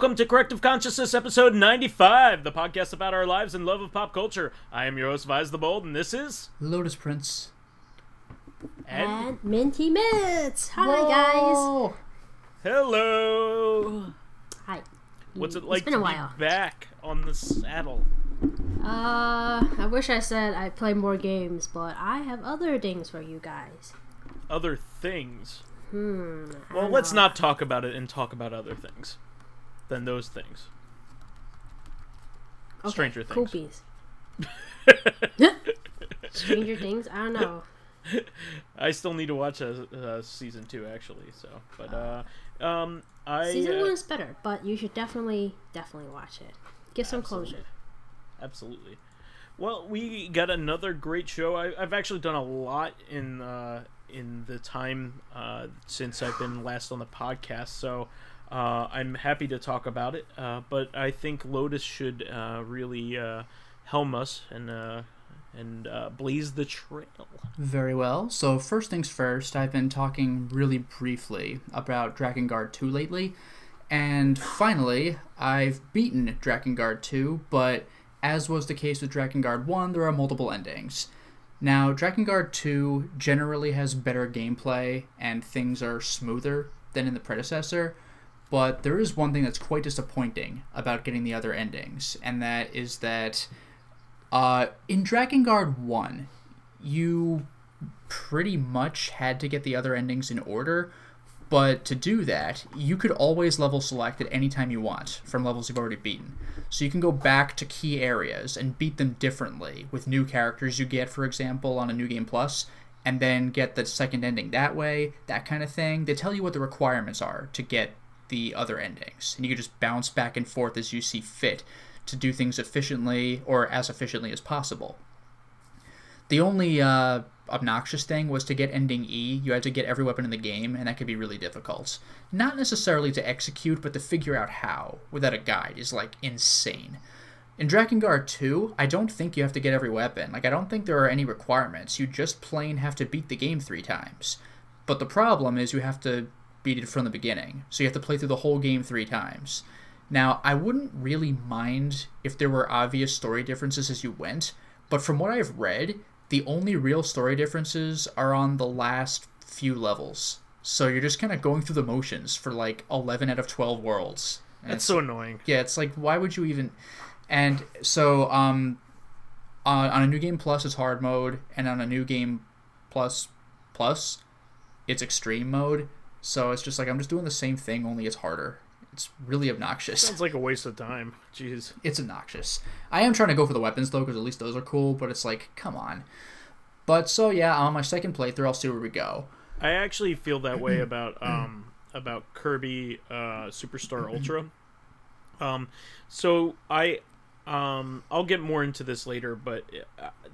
Welcome to Corrective Consciousness, episode 95, the podcast about our lives and love of pop culture. I am your host, vysethebold, and this is... Lotus Prince. And Minty Mitz. Hi, Whoa. guys. Hello. Hi. What's it like it's been to a while. be back on the saddle? I wish I said I'd play more games, but I have other things for you guys. Other things? I Well, don't let's know. not talk about it and talk about other things than those things. Okay, Stranger Things. Coopies. Stranger Things? I don't know. I still need to watch season 2, actually. So, but Season 1 is better, but you should definitely watch it. Give some closure. Absolutely. Well, we got another great show. I've actually done a lot in the time since I've been last on the podcast, so I'm happy to talk about it. But I think Lotus should really helm us and blaze the trail. Very well. So first things first, I've been talking really briefly about Drakengard 2 lately, and finally, I've beaten Drakengard 2, but as was the case with Drakengard 1, there are multiple endings. Now, Drakengard 2 generally has better gameplay, and things are smoother than in the predecessor, but there is one thing that's quite disappointing about getting the other endings, and that is that in Drakengard 1, you pretty much had to get the other endings in order, but to do that, you could always level select at any time you want from levels you've already beaten. So you can go back to key areas and beat them differently with new characters you get, for example, on a New Game Plus, and then get the second ending that way, that kind of thing. They tell you what the requirements are to get the other endings, and you can just bounce back and forth as you see fit to do things efficiently or as efficiently as possible. The only obnoxious thing was to get ending E, you had to get every weapon in the game, and that could be really difficult. Not necessarily to execute, but to figure out how, without a guide, is, like, insane. In Drakengard 2, I don't think you have to get every weapon. Like, I don't think there are any requirements. You just plain have to beat the game 3 times. But the problem is you have to beat it from the beginning, so you have to play through the whole game 3 times. Now, I wouldn't really mind if there were obvious story differences as you went, but from what I've read, the only real story differences are on the last few levels. So you're just kind of going through the motions for like 11 out of 12 worlds. And That's so annoying. Yeah, it's like, why would you even... And so on a New Game Plus, it's hard mode, and on a New Game Plus, it's extreme mode. So it's just like, I'm just doing the same thing, only it's harder. It's really obnoxious. Sounds like a waste of time. Jeez. It's obnoxious. I am trying to go for the weapons, though, because at least those are cool, but it's like, come on. But, so, yeah, on my second playthrough, I'll see where we go. I actually feel that way about Kirby Superstar Ultra. So I'll get more into this later, but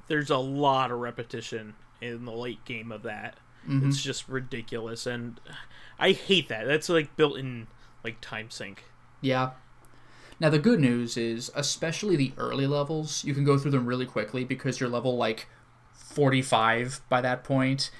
there's a lot of repetition in the late game of that. Mm-hmm. It's just ridiculous, and I hate that. That's like built-in like time sink. Yeah. Now the good news is, especially the early levels, you can go through them really quickly because you're level like 45 by that point.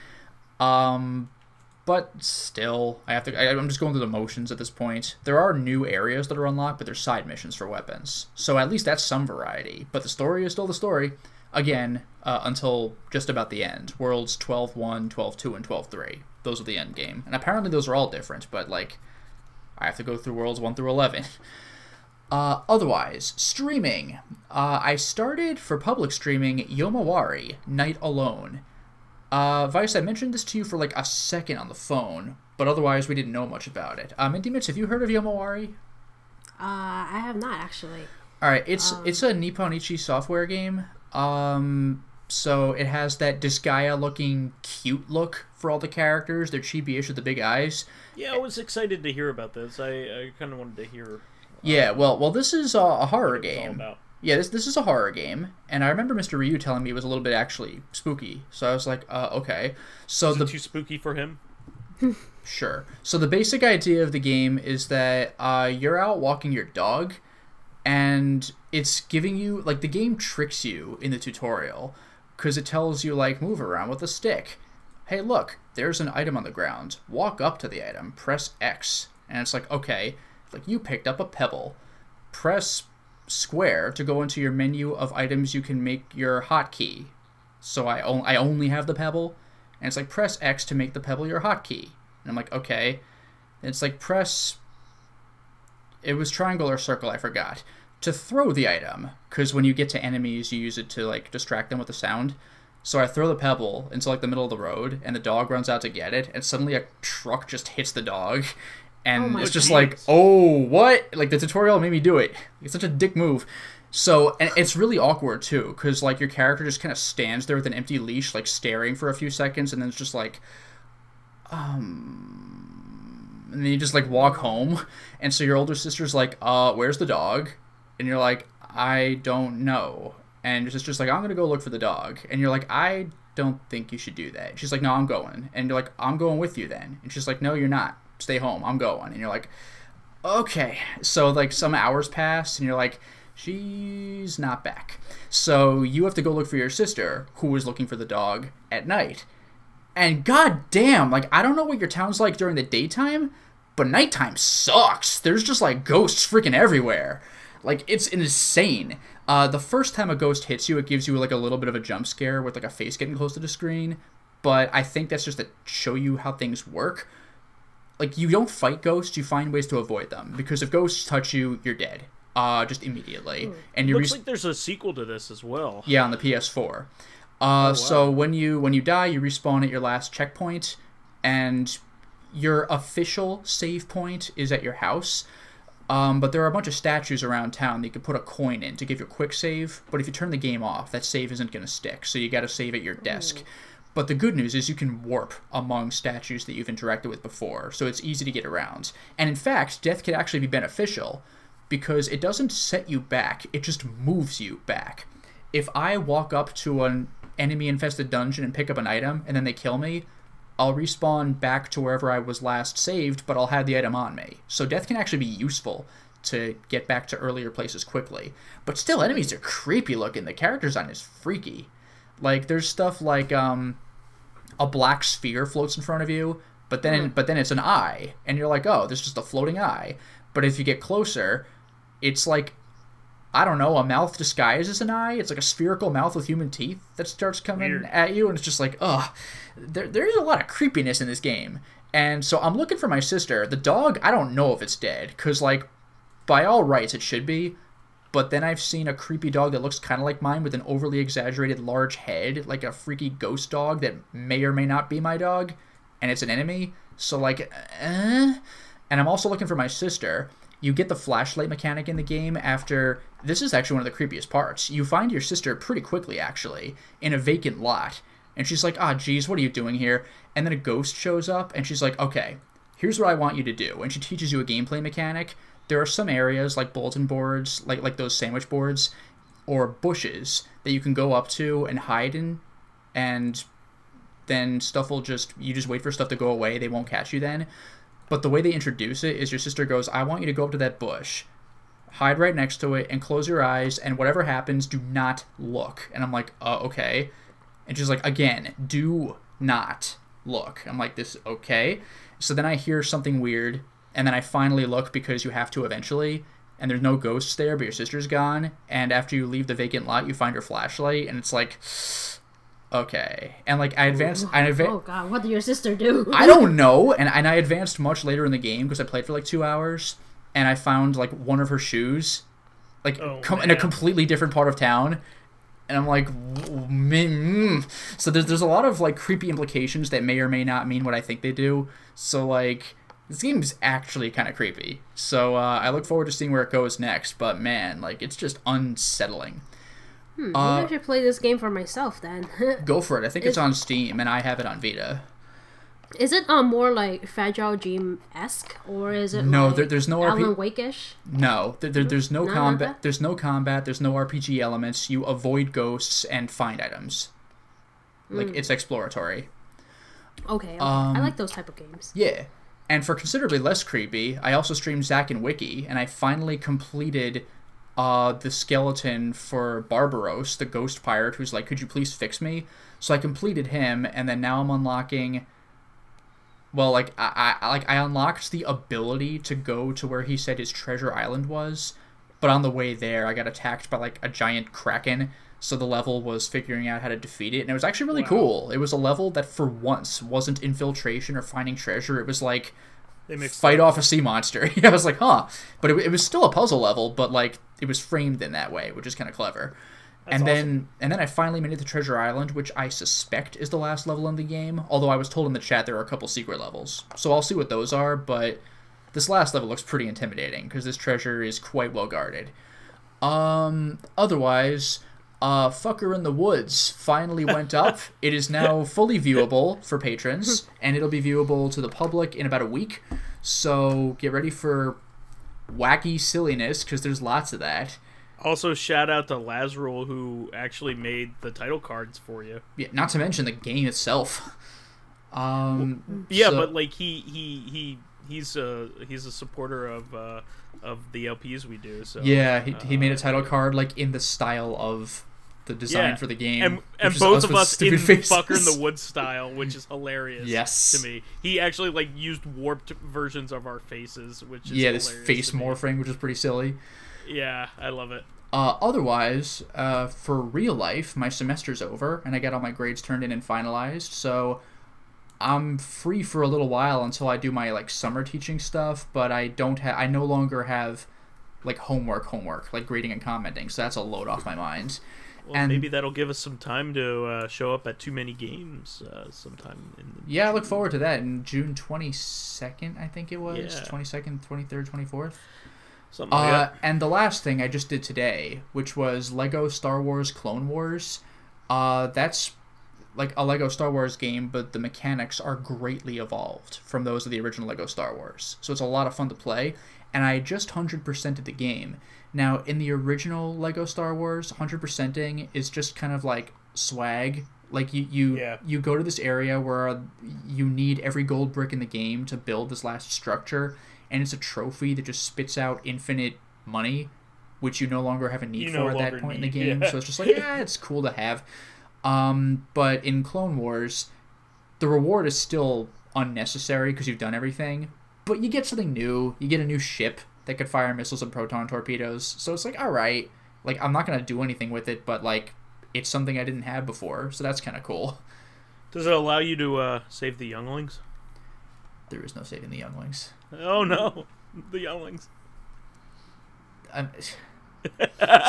But still, I'm just going through the motions at this point. There are new areas that are unlocked, but there's side missions for weapons. So at least that's some variety. But the story is still the story. Again, until just about the end. Worlds 12-1, 12-2, and 12-3. Those are the end game. And apparently those are all different, but like, I have to go through Worlds 1 through 11. Otherwise, streaming. I started for public streaming Yomawari, Night Alone. Vice, I mentioned this to you for like a second on the phone, but otherwise we didn't know much about it. Minty Mitz, have you heard of Yomawari? I have not, actually. Alright, it's a Nipponichi software game. So it has that Disgaea-looking cute look for all the characters. They're chibi-ish with the big eyes. Yeah, I was excited to hear about this. I kind of wanted to hear... yeah, well, this is a horror game. Yeah, this is a horror game, and I remember Mr. Ryu telling me it was a little bit actually spooky. So I was like, okay. So is it too spooky for him? Sure. So the basic idea of the game is that you're out walking your dog, and it's giving you, like, the game tricks you in the tutorial, because it tells you, like, move around with a stick. Hey, look, there's an item on the ground. Walk up to the item, press X. And it's like, okay, Like, you picked up a pebble. Press square to go into your menu of items you can make your hotkey. So I only have the pebble. And it's like, press X to make the pebble your hotkey. And I'm like, okay. And it's like, it was triangle or circle, I forgot, to throw the item. Because when you get to enemies, you use it to, like, distract them with the sound. So I throw the pebble into, like, the middle of the road, and the dog runs out to get it, and suddenly a truck just hits the dog. And it's just like, oh, what? Like, the tutorial made me do it. It's such a dick move. So, and it's really awkward, too, because, like, your character just kind of stands there with an empty leash, like, staring for a few seconds, and then it's just like, and then you just, like, walk home, and so your older sister's like, where's the dog? And you're like, I don't know. And your sister's like, I'm gonna go look for the dog. And you're like, I don't think you should do that. She's like, no, I'm going. And you're like, I'm going with you then. And she's like, no, you're not. Stay home. I'm going. And you're like, okay. So, like, some hours pass, and you're like, she's not back. So you have to go look for your sister, who was looking for the dog at night. And goddamn, like, I don't know what your town's like during the daytime, but nighttime sucks. There's just, like, ghosts freaking everywhere. Like, it's insane. The first time a ghost hits you, it gives you, like, a little bit of a jump scare with, like, a face getting close to the screen. But I think that's just to show you how things work. Like, you don't fight ghosts, you find ways to avoid them. Because if ghosts touch you, you're dead. Just immediately. And looks like there's a sequel to this as well. Yeah, on the PS4. Wow. So when you die, you respawn at your last checkpoint, and your official save point is at your house. But there are a bunch of statues around town that you can put a coin in to give you a quick save. But if you turn the game off, that save isn't going to stick. So you got to save at your desk. But the good news is you can warp among statues that you've interacted with before. So it's easy to get around. And in fact, death can actually be beneficial, because it doesn't set you back. It just moves you back. If I walk up to an enemy-infested dungeon and pick up an item, and then they kill me, I'll respawn back to wherever I was last saved, but I'll have the item on me. So death can actually be useful to get back to earlier places quickly. But still, enemies are creepy looking. The character design is freaky. Like, there's stuff like a black sphere floats in front of you, but then it's an eye, and you're like, oh, this is just a floating eye. But if you get closer, it's like, I don't know, a mouth disguised as an eye. It's like a spherical mouth with human teeth that starts coming at you, and it's just like, ugh. There's a lot of creepiness in this game. And so I'm looking for my sister. The dog, I don't know if it's dead, because, like, by all rights, it should be. But then I've seen a creepy dog that looks kind of like mine with an overly exaggerated large head, like a freaky ghost dog that may or may not be my dog, and it's an enemy. So, like, And I'm also looking for my sister. You get the flashlight mechanic in the game after... This is actually one of the creepiest parts. You find your sister pretty quickly, actually, in a vacant lot. And she's like, geez, what are you doing here? And then a ghost shows up, and she's like, okay, here's what I want you to do. And she teaches you a gameplay mechanic. There are some areas, like bulletin boards, like those sandwich boards, or bushes that you can go up to and hide in, and then stuff will you just wait for stuff to go away. They won't catch you then. But the way they introduce it is your sister goes, I want you to go up to that bush, hide right next to it, and close your eyes, and whatever happens, do not look. And I'm like, okay. And she's like, again, do not look. I'm like, this, okay. So then I hear something weird, and then I finally look because you have to eventually, and there's no ghosts there, but your sister's gone. And after you leave the vacant lot, you find her flashlight, and it's like, okay. And, like, I advanced... Oh, God, what did your sister do? I don't know. And I advanced much later in the game because I played for, like, 2 hours, and I found, like, one of her shoes, like, in a completely different part of town. And I'm like, So there's a lot of, like, creepy implications that may or may not mean what I think they do. So, like, this game is actually kind of creepy. So I look forward to seeing where it goes next. But, man, like, it's just unsettling. Maybe I should play this game for myself, then. Go for it. I think it's on Steam, and I have it on Vita. Is it more like Fragile Dream-esque, or is it no? Like there's no Alan Wake-ish? No, there's no combat. There's no combat. There's no RPG elements. You avoid ghosts and find items. Like, it's exploratory. Okay. I like those type of games. Yeah, and for considerably less creepy, I also streamed Zack and Wiki, and I finally completed the skeleton for Barbaros, the ghost pirate, who's like, could you please fix me? So I completed him, and then now I'm unlocking Well, like I unlocked the ability to go to where he said his treasure island was, but on the way there I got attacked by like a giant kraken. So the level was figuring out how to defeat it, and it was actually really cool. It was a level that for once wasn't infiltration or finding treasure. It was like fight off a sea monster. I was like, huh. But it was still a puzzle level, but like it was framed in that way, which is kind of clever. That's awesome. And then I finally made it to Treasure Island, which I suspect is the last level in the game, although I was told in the chat there are a couple secret levels. So I'll see what those are, but this last level looks pretty intimidating, because this treasure is quite well guarded. Otherwise, Phucker in the Woods finally went up. It is now fully viewable for patrons, and it'll be viewable to the public in about a week. So get ready for wacky silliness, because there's lots of that. Also, shout out to Lazarul, who actually made the title cards for you. Yeah, not to mention the game itself. But like he's a supporter of the LPs we do. So yeah, he made a title card like in the style of the design for the game, and both of us in Phucker in the Woods style, which is hilarious to me. He actually like used warped versions of our faces, which is hilarious. This face morphing, which is pretty silly. Yeah, I love it. Otherwise, for real life, my semester's over, and I got all my grades turned in and finalized, so I'm free for a little while until I do my, like, summer teaching stuff, but I no longer have, like, homework, like grading and commenting, so that's a load off my mind. Well, and maybe that'll give us some time to show up at Too Many Games sometime. I look forward to that. In June 22nd, I think it was. Yeah. 22nd, 23rd, 24th. Something like that. And the last thing I just did today, which was Lego Star Wars Clone Wars. That's like a Lego Star Wars game, but the mechanics are greatly evolved from those of the original Lego Star Wars. So it's a lot of fun to play, and I just 100%ed the game. Now, in the original Lego Star Wars, 100%ing is just kind of like swag. Like, you go to this area where you need every gold brick in the game to build this last structure, and it's a trophy that just spits out infinite money, which you no longer have a need for at that point in the game. So it's just like, it's cool to have. But in Clone Wars, the reward is still unnecessary because you've done everything, but you get something new. You get a new ship that could fire missiles and proton torpedoes. So it's like, all right, like, I'm not going to do anything with it, but like, it's something I didn't have before, so that's kind of cool. Does it allow you to save the younglings? There is no saving the younglings. Oh no, the younglings.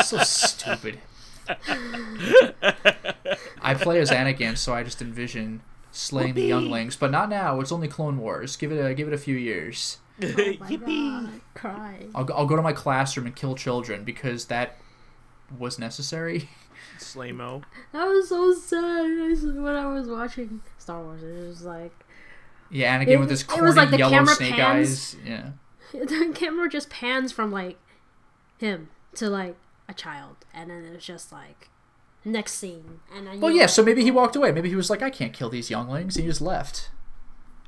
So stupid. I play as Anakin, so I just envision slaying the younglings, but not now. It's only Clone Wars. Give it a few years. Oh my God, cry. I'll go to my classroom and kill children because that was necessary. Slaymo. That was so sad when I was watching Star Wars. It was like, yeah, Anakin with his corny like yellow snake eyes. Yeah. The camera just pans from like him to like a child, and then it was just like next scene. And then so maybe he walked away. Maybe he was like, I can't kill these younglings, and he just left.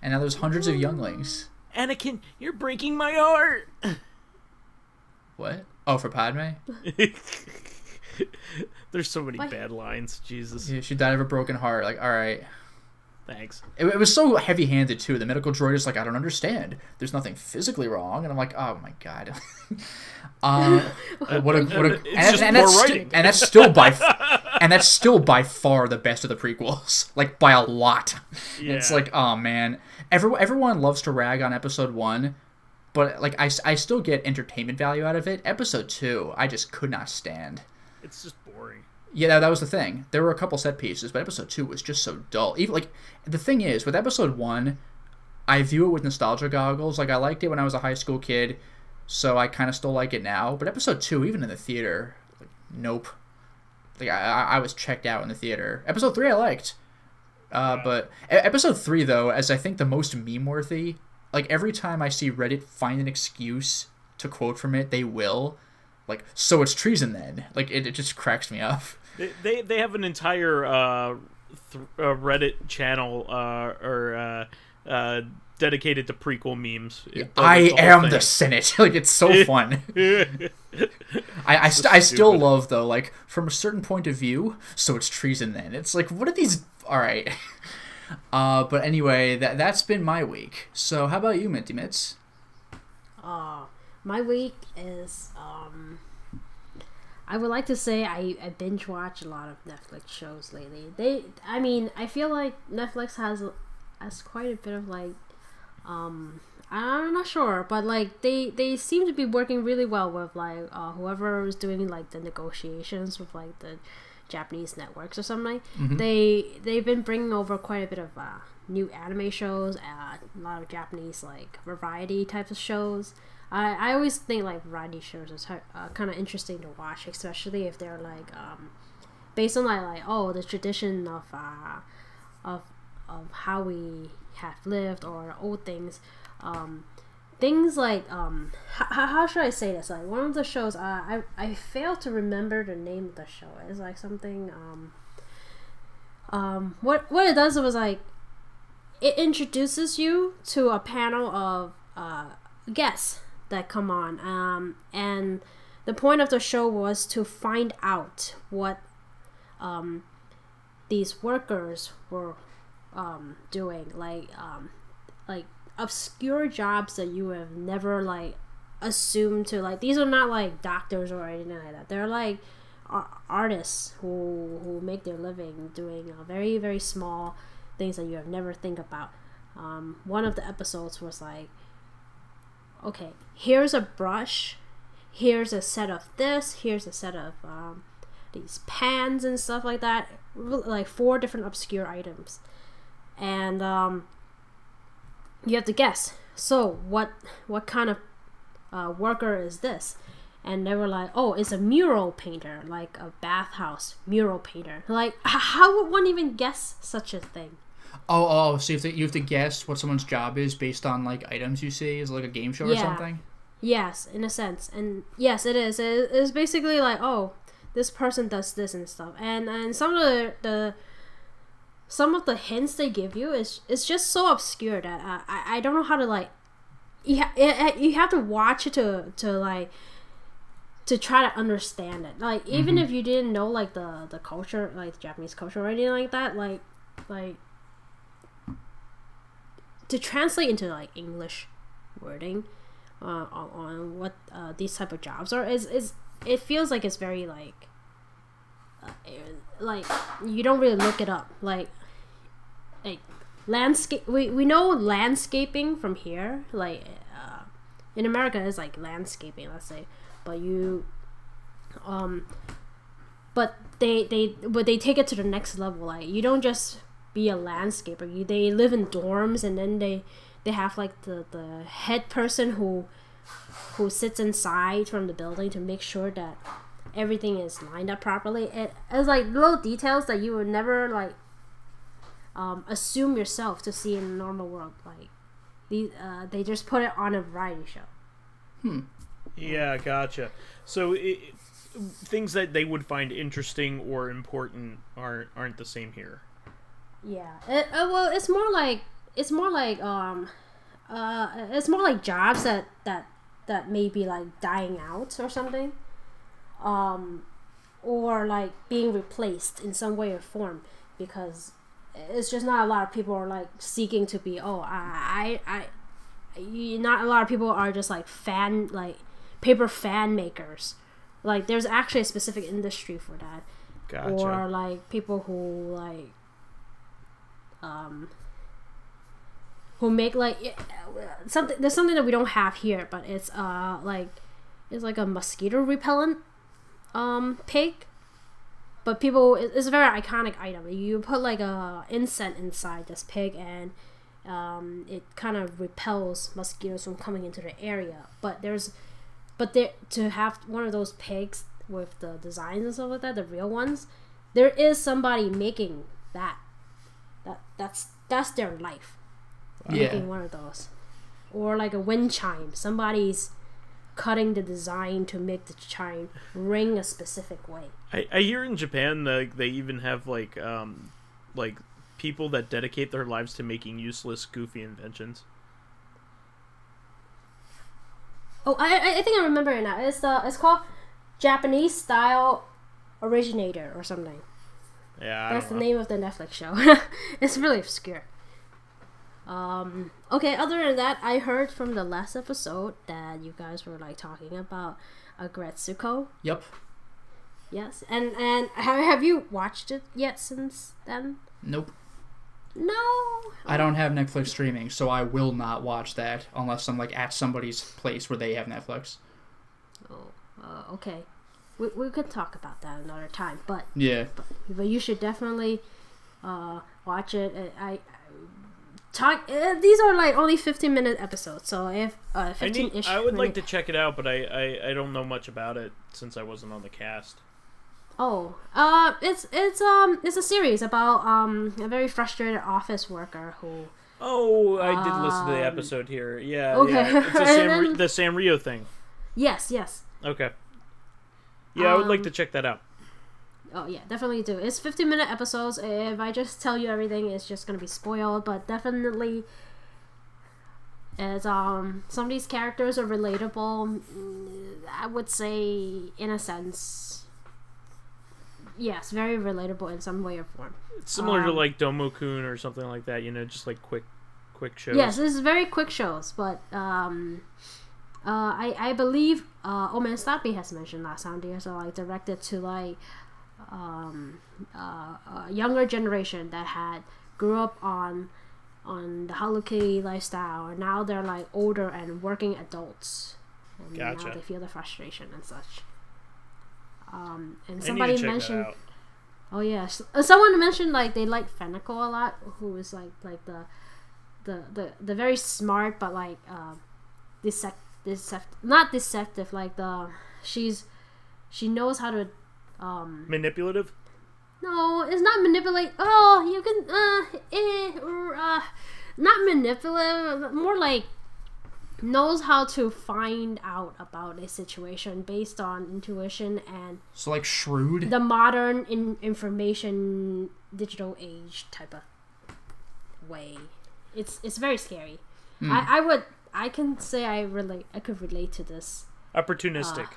And now there's hundreds of younglings. Anakin, you're breaking my heart. What? Oh, for Padme? There's so many bad lines. Jesus. Yeah, she died of a broken heart. Like, all right. Thanks. It was so heavy-handed, too. The medical droid is like, I don't understand. There's nothing physically wrong. And I'm like, oh, my God. And that's still by far the best of the prequels. Like, by a lot. Yeah. It's like, oh, man. Everyone loves to rag on Episode 1, but like I still get entertainment value out of it. Episode 2, I just could not stand. It's just boring. Yeah, that was the thing. There were a couple set pieces, but Episode 2 was just so dull. Even like the thing is, with Episode 1, I view it with nostalgia goggles. Like, I liked it when I was a high school kid, so I kind of still like it now. But Episode 2, even in the theater, like, nope. Like, I was checked out in the theater. Episode 3 I liked. But Episode 3, though, as I think the most meme-worthy, like, every time I see Reddit find an excuse to quote from it, they will. Like, so it's treason then. Like, it just cracks me up. They have an entire Reddit channel dedicated to prequel memes. I am the Senate. Like, it's so fun. I still love, though, like, from a certain point of view, so it's treason then. It's like, what are these... All right. But anyway, that's been my week. So how about you, Minty Mitz? My week is I would like to say I binge watch a lot of Netflix shows lately. I feel like Netflix has quite a bit of like I'm not sure, but like they seem to be working really well with like whoever is doing like the negotiations with like the Japanese networks or something. Mm-hmm. They've been bringing over quite a bit of new anime shows, a lot of Japanese like variety types of shows. I always think like variety shows is kind of interesting to watch, especially if they're like based on like the tradition of how we have lived or old things. Things like how should I say this? Like one of the shows I failed to remember the name of the show. It's like something what it does was like it introduces you to a panel of guests that come on, and the point of the show was to find out what these workers were doing, like obscure jobs that you have never like assumed to, like these are not like doctors or anything like that. They're like artists who make their living doing very, very small things that you have never think about. One of the episodes was like, okay, here's a brush, here's a set of this, here's a set of these pans and stuff like that, like 4 different obscure items, and you have to guess. So what kind of worker is this? And they were like, oh, it's a mural painter, like a bathhouse mural painter. Like, how would one even guess such a thing? So you have to guess what someone's job is based on like items you see. Is it like a game show or something? Yes, in a sense. And yes, it is. It's basically like, oh, this person does this and stuff. And some of the hints they give you is just so obscure that I don't know how to like. You have to watch it to like to try to understand it. Like even if you didn't know like the culture, like the Japanese culture or anything like that, like to translate into like English wording on what these type of jobs are is it feels like it's very like you don't really look it up, like landscape. We know landscaping from here, like in America is like landscaping, let's say, but but they take it to the next level. Like you don't just be a landscaper. They live in dorms, and then they have like the head person who sits inside from the building to make sure that everything is lined up properly. It's like little details that you would never like assume yourself to see in the normal world. Like these they just put it on a variety show. Yeah, gotcha. So things that they would find interesting or important aren't the same here. Yeah. Well, it's more like jobs that may be like dying out or something, or like being replaced in some way or form, because it's just not a lot of people are like seeking to be not a lot of people are just like paper fan makers. Like there's actually a specific industry for that. Gotcha. Or like people who like who make like something. There's something that we don't have here, but it's like a mosquito repellent pig. But it's a very iconic item. You put like a incense inside this pig, and it kind of repels mosquitoes from coming into the area. But to have one of those pigs with the designs and stuff like that, the real ones, there is somebody making that. That's their life. Yeah. Making one of those, or like a wind chime. Somebody's cutting the design to make the chime ring a specific way. I hear in Japan they even have like people that dedicate their lives to making useless, goofy inventions. Oh, I think I remember it now. It's called Japanese style originator or something. Yeah, I That's don't the know. name of the Netflix show. It's really obscure. Okay, other than that, I heard from the last episode that you guys were like talking about Aggretsuko. Yep. Yes, and have you watched it yet since then? Nope. No. I don't have Netflix streaming, so I will not watch that unless I'm like at somebody's place where they have Netflix. Oh, okay. We could talk about that another time, but Yeah. but you should definitely watch it. I talk. These are like only 15-minute episodes, so if 15-ish. I would like to check it out, but I don't know much about it since I wasn't on the cast. Oh, it's a series about a very frustrated office worker who. Oh, I did listen to the episode here. Yeah, okay. yeah. It's the Sanrio thing. Yes. Okay. Yeah, I would like to check that out. Oh yeah, definitely do. It's 15-minute episodes. If I just tell you everything, it's just gonna be spoiled. But definitely, as some of these characters are relatable. I would say, in a sense, yes, very relatable in some way or form. It's similar to like Domo-kun or something like that. Just like quick shows. Yes, this is very quick shows, but I believe Omen Stapi has mentioned last time. These are like directed to like a younger generation that had grew up on the Hello Kitty lifestyle, and now they're like older and working adults, and Gotcha. now they feel the frustration and such. And I need somebody to check mentioned, that out. oh yes, someone mentioned like they like Feneko a lot, who is like the very smart but like not deceptive, like she knows how to Manipulative? no, it's not manipulate. Oh, you can not manipulative, more like knows how to find out about a situation based on intuition and So like shrewd. the modern information digital age type of way. It's very scary. I can say I could relate to this. Opportunistic.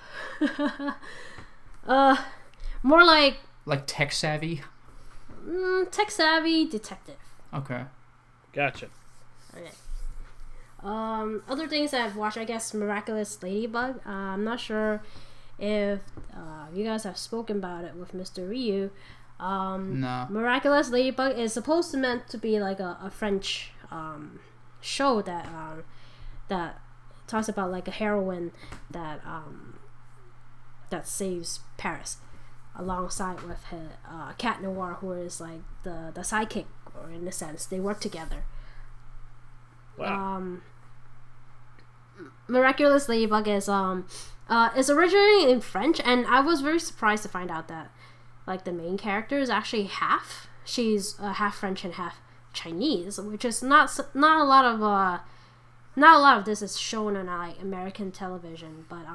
More like Tech savvy. tech savvy detective. Okay. Gotcha. Okay. Other things that I've watched, I guess, Miraculous Ladybug. I'm not sure if you guys have spoken about it with Mr. Ryu. No. Miraculous Ladybug is supposed to meant to be like a French show that talks about like a heroine that saves Paris alongside with her Cat Noir, who is like the sidekick, or in a sense they work together. Wow. Miraculous Ladybug is originally in French, and I was very surprised to find out that like the main character is actually she's half French and half Chinese, which is not a lot of this is shown on like American television, but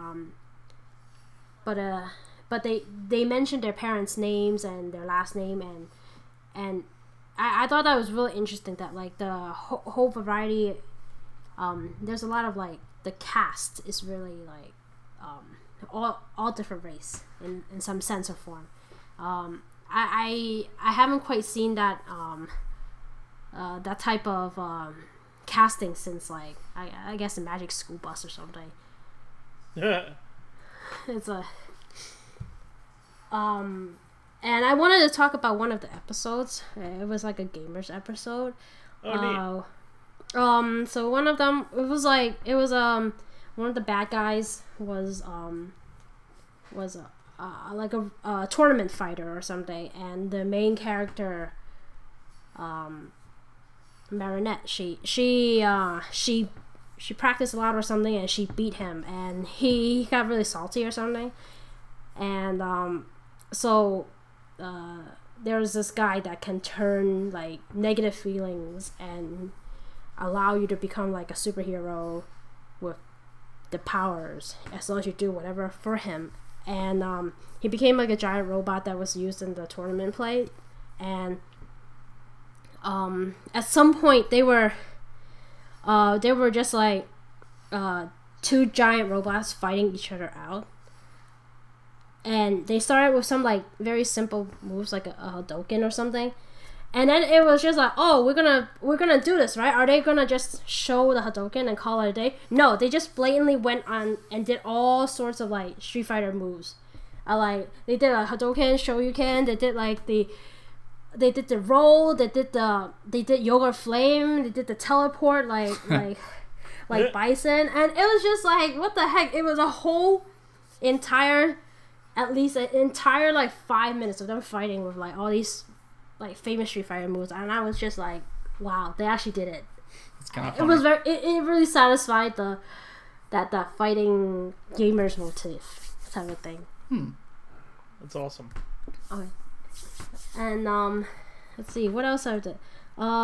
they mentioned their parents' names and their last name, and I thought that was really interesting that like the whole variety. There's a lot of like the cast is really like all different race in some sense or form. I haven't quite seen that that type of casting since like I guess the Magic School Bus or something. It's a and I wanted to talk about one of the episodes. It was like a gamers episode. Oh, neat. So one of them, it was one of the bad guys was like a tournament fighter or something, and the main character, Marinette, she practiced a lot or something, and she beat him, and he got really salty or something, and so there's this guy that can turn like negative feelings and allow you to become like a superhero with the powers as long as you do whatever for him. And he became like a giant robot that was used in the tournament play. And at some point they were just like two giant robots fighting each other out. and they started with some like very simple moves like a Hadouken or something, and then it was just like, oh, we're gonna do this, right? Are they gonna just show the Hadouken and call it a day? No, they just blatantly went on and did all sorts of like Street Fighter moves. Like they did a Hadouken, Shoryuken, they did like the roll, they did Yoga Flame, they did the teleport, like Bison, and it was just like, what the heck? It was a whole entire, at least an entire like 5 minutes of them fighting with like all these like famous Street Fighter moves, and I was just like, wow, they actually did it. It's kind of funny. It was it really satisfied the fighting gamers motif type of thing. That's awesome. Okay. And let's see, what else I did.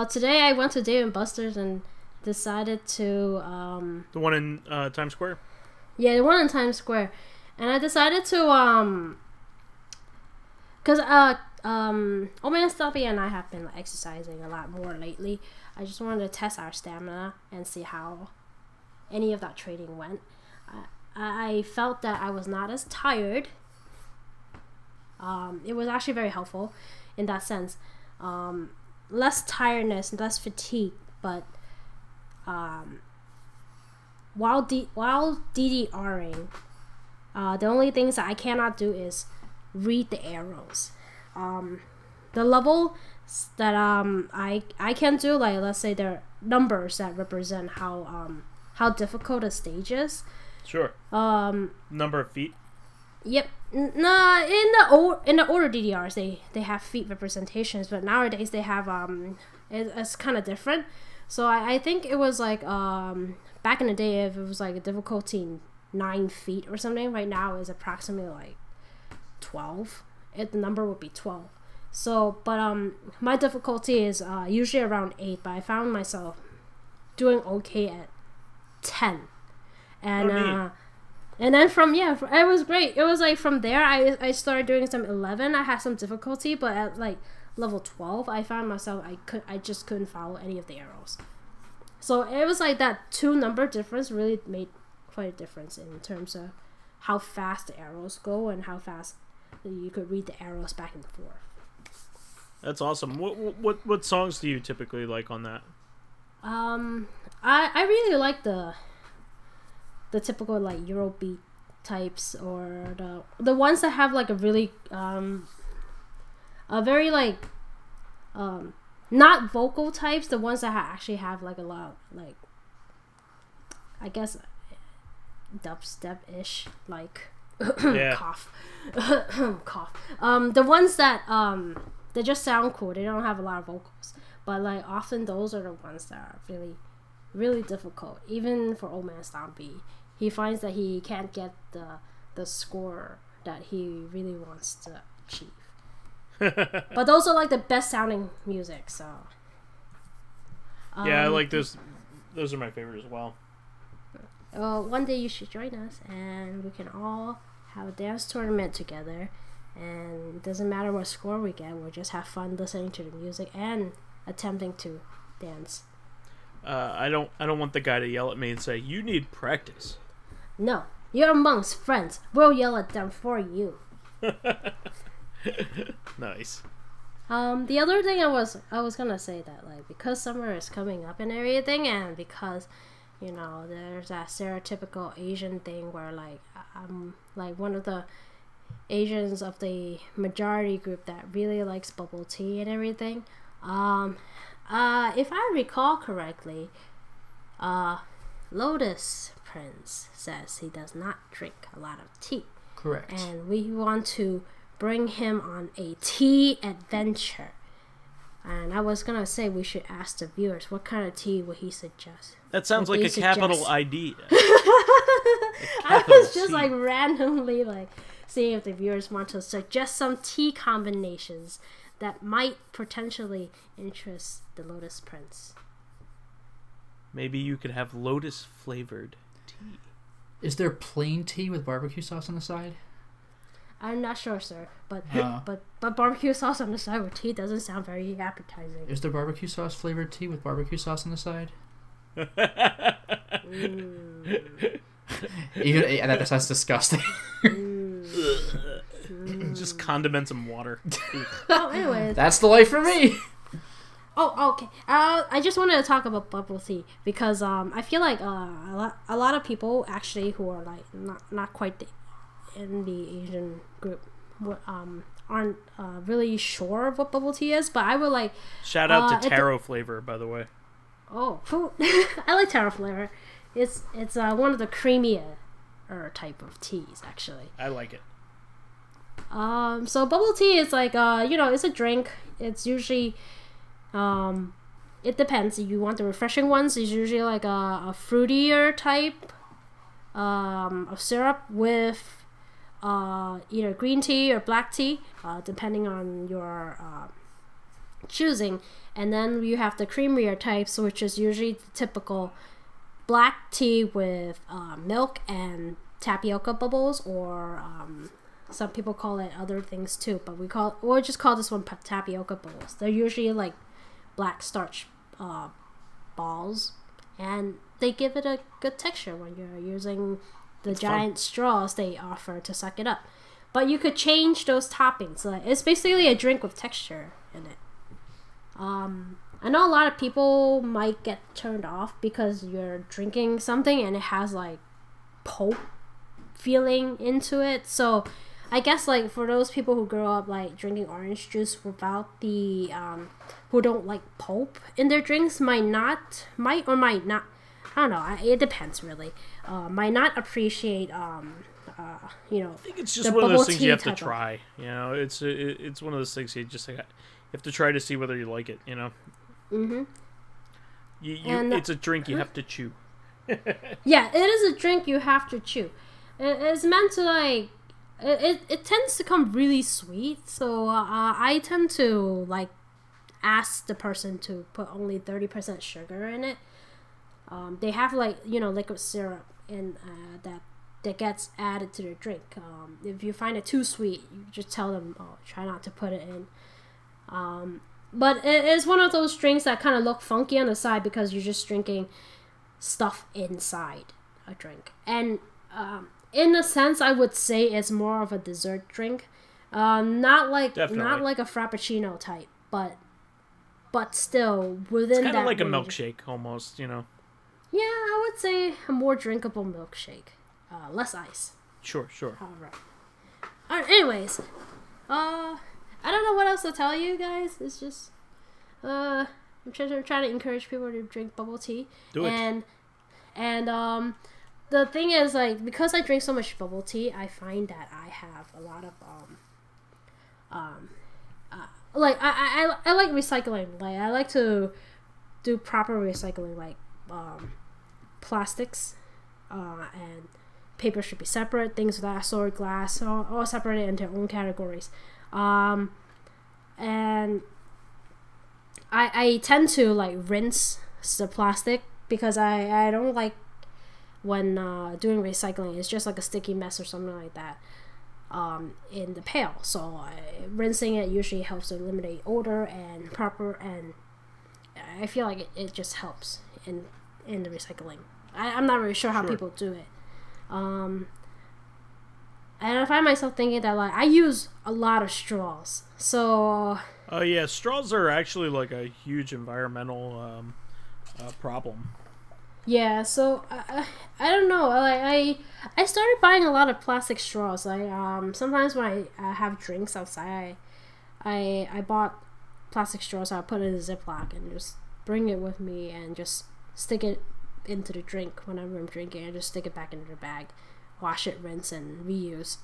Today I went to Dave & Buster's and decided to the one in Times Square. Yeah, the one in Times Square, and I decided to because old man Stumpy and I have been like, exercising a lot more lately. I just wanted to test our stamina and see how any of that training went. I felt that I was not as tired. It was actually very helpful in that sense. Less tiredness, less fatigue, but while DDRing, the only things that I cannot do is read the arrows. The level that I can do, like let's say there are numbers that represent how difficult a stage is. Sure. Number of feet. Yep. Nah, in the older DDRs they have feet representations, but nowadays they have it's kind of different. So I think it was like back in the day, if it was like a difficulty 9 feet or something, right now is approximately like 12. The number would be 12. So, but my difficulty is usually around 8, but I found myself doing okay at 10. And and then it was great. It was like from there I started doing some 11. I had some difficulty, but at like level 12 I found myself I just couldn't follow any of the arrows. So it was like that 2 number difference really made quite a difference in terms of how fast the arrows go and how fast you could read the arrows back and forth. That's awesome. What songs do you typically like on that? I really like the typical like Eurobeat types, or the ones that have like a really a very like not vocal types, the ones that actually have like a lot like, I guess, dubstep-ish, like cough cough. The ones that they just sound cool, they don't have a lot of vocals, but like often those are the ones that are really really difficult, even for old man Stompy. He finds that he can't get the score that he really wants to achieve. But those are like the best sounding music, so yeah, I like those. Those are my favorite as well. One day you should join us and we can all have a dance tournament together, and it doesn't matter what score we get, we'll just have fun listening to the music and attempting to dance. I don't want the guy to yell at me and say, "You need practice." No, you're amongst friends. We'll yell at them for you. Nice. The other thing I was gonna say that, like, because summer is coming up and everything, and because, you know, there's that stereotypical Asian thing where like I'm like one of the Asians of the majority group that really likes bubble tea and everything. If I recall correctly, Lotus Prince says he does not drink a lot of tea. Correct. And we want to bring him on a tea adventure. And I was gonna say we should ask the viewers what kind of tea would he suggest. That sounds like a capital idea. I was just like randomly like seeing if the viewers want to suggest some tea combinations that might potentially interest the Lotus Prince. Maybe you could have lotus flavored tea. Is there plain tea with barbecue sauce on the side? I'm not sure, sir, but barbecue sauce on the side with tea doesn't sound very appetizing. Is there barbecue sauce flavored tea with barbecue sauce on the side? Mm. Even that's disgusting. Just condiments and water. Oh, anyways. That's the life for me. Oh, okay. I just wanted to talk about bubble tea because I feel like a lot of people actually who are like not quite in the Asian group aren't really sure of what bubble tea is, but I would like shout out to taro flavor, by the way. Oh, I like taro flavor. It's one of the creamier type of teas actually. I like it. So bubble tea is like it's a drink. It's usually it depends. If you want the refreshing ones, it's usually like a fruitier type of syrup with either green tea or black tea, depending on your choosing. And then you have the creamier types, which is usually the typical black tea with milk and tapioca bubbles, or some people call it other things too, but we'll just call this one tapioca bubbles. They're usually like black starch balls, and they give it a good texture when you're using the giant straws they offer to suck it up. But you could change those toppings. It's basically a drink with texture in it. I know a lot of people might get turned off because you're drinking something and it has like pulp feeling into it. So I guess like for those people who grow up like drinking orange juice without the who don't like pulp in their drinks might not, I don't know, it depends really. Might not appreciate I think it's just one of those things you have to try. It's one of those things you have to try to see whether you like it. It's a drink you have to chew. Yeah, it is a drink you have to chew. It's meant to like. It tends to come really sweet, so I tend to like ask the person to put only 30% sugar in it. They have like liquid syrup in that gets added to their drink. If you find it too sweet, you just tell them, try not to put it in. But it is one of those drinks that kind of look funky on the side because you're just drinking stuff inside a drink. And in a sense, I would say it's more of a dessert drink. Not like a frappuccino type, but still within that. It's kind of like range. a milkshake almost, Yeah, I would say a more drinkable milkshake. Less ice. Sure. Alright, anyways. I don't know what else to tell you guys. It's just I'm trying to encourage people to drink bubble tea. Do it. And the thing is, like, because I drink so much bubble tea, I find that I have a lot of like I like recycling. Like I like to do proper recycling, like plastics and paper should be separate, things of that sort, glass, all separated into their own categories. And I tend to like rinse the plastic because I don't like when doing recycling. It's just like a sticky mess or something like that in the pail. So rinsing it usually helps to eliminate odor and I feel like it just helps in the recycling. I'm not really sure how people do it. And I find myself thinking that like I use a lot of straws. So oh yeah, straws are actually like a huge environmental problem. Yeah, so I don't know. Like I started buying a lot of plastic straws. Like sometimes when I have drinks outside, I bought plastic straws. I put it in a Ziploc and just bring it with me and just stick it into the drink whenever I'm drinking. I just stick it back into the bag, wash it, rinse, and reuse.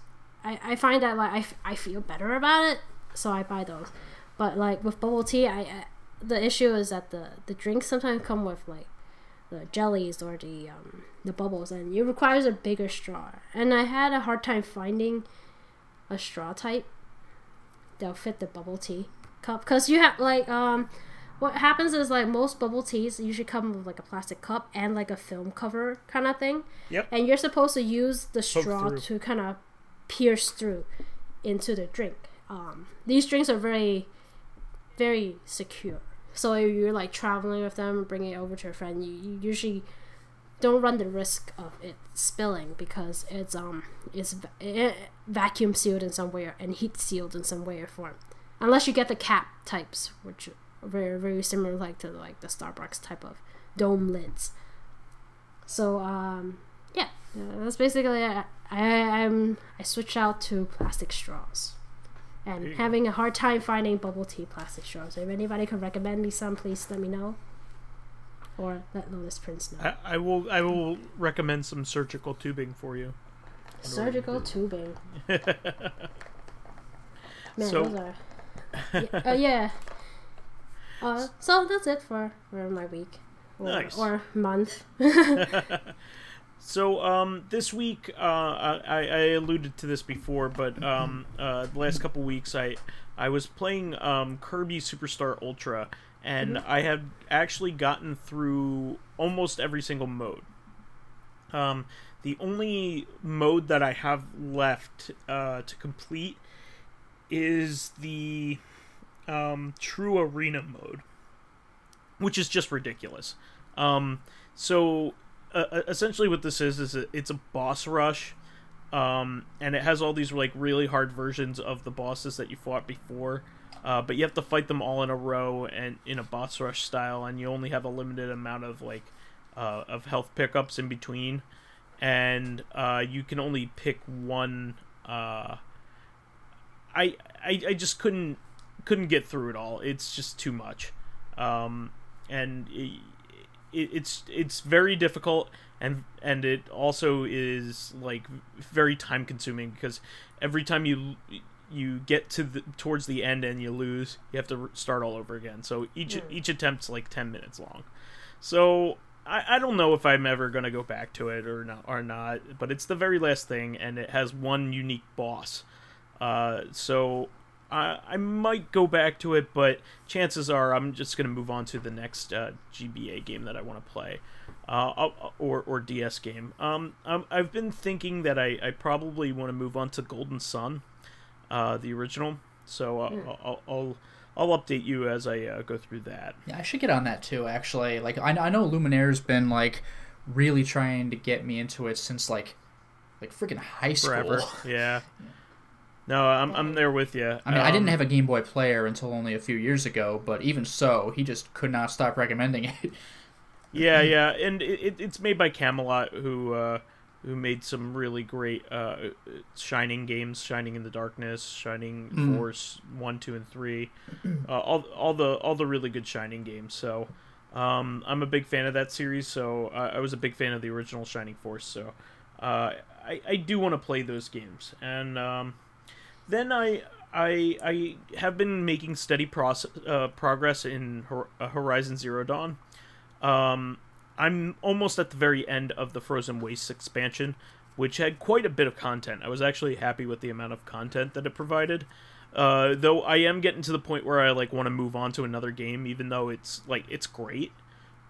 I find that like I feel better about it, so I buy those. But like with bubble tea, the issue is that the drinks sometimes come with like the jellies or the bubbles, and it requires a bigger straw. And I had a hard time finding a straw type that'll fit the bubble tea cup, because you have like what happens is like most bubble teas usually come with like a plastic cup and like a film cover kind of thing. Yep. And you're supposed to use the straw to kind of pierce through into the drink. These drinks are very, very secure. So if you're like traveling with them, bringing it over to a friend, you usually don't run the risk of it spilling because it's vacuum sealed in some way and heat sealed in some way or form, unless you get the cap types, which are very, very similar to the Starbucks type of dome lids. So yeah, that's basically it. I switched out to plastic straws and having a hard time finding bubble tea plastic straws. If anybody can recommend me some, please let me know. Or let Lotus Prince know. I will recommend some surgical tubing for you. Surgical tubing. Man, so, those are... yeah. So that's it for my week. Nice. Or month. So this week, I alluded to this before, but the last couple weeks I was playing Kirby Superstar Ultra, and I have actually gotten through almost every single mode. The only mode that I have left to complete is the True Arena mode, which is just ridiculous. Essentially what this is it's a boss rush, and it has all these really hard versions of the bosses that you fought before, but you have to fight them all in a row and in a boss rush style, and you only have a limited amount of of health pickups in between, and you can only pick one. I just couldn't get through it all. It's just too much, and it's very difficult, and it also is very time consuming, because every time you get towards the end and you lose, you have to start all over again. So each attempt's 10 minutes long. So I don't know if I'm ever gonna go back to it or not, but it's the very last thing, and it has one unique boss. So I might go back to it, but chances are I'm just going to move on to the next GBA game that I want to play, or DS game. I've been thinking that I probably want to move on to Golden Sun, the original. So I'll update you as I go through that. Yeah, I should get on that too, actually. I know Luminaire's been really trying to get me into it since freaking high school. Forever. Yeah. No, I'm there with you. I mean, I didn't have a Game Boy player until only a few years ago, but even so, he just could not stop recommending it. Yeah, and it's made by Camelot, who made some really great Shining games, Shining in the Darkness, Shining Force 1, 2, and 3, all the really good Shining games. So I'm a big fan of that series. So I was a big fan of the original Shining Force. So I do want to play those games, and then I have been making steady progress in Horizon Zero Dawn. I'm almost at the very end of the Frozen Wastes expansion, which had quite a bit of content. I was actually happy with the amount of content that it provided. Though I am getting to the point where I want to move on to another game, even though it's great.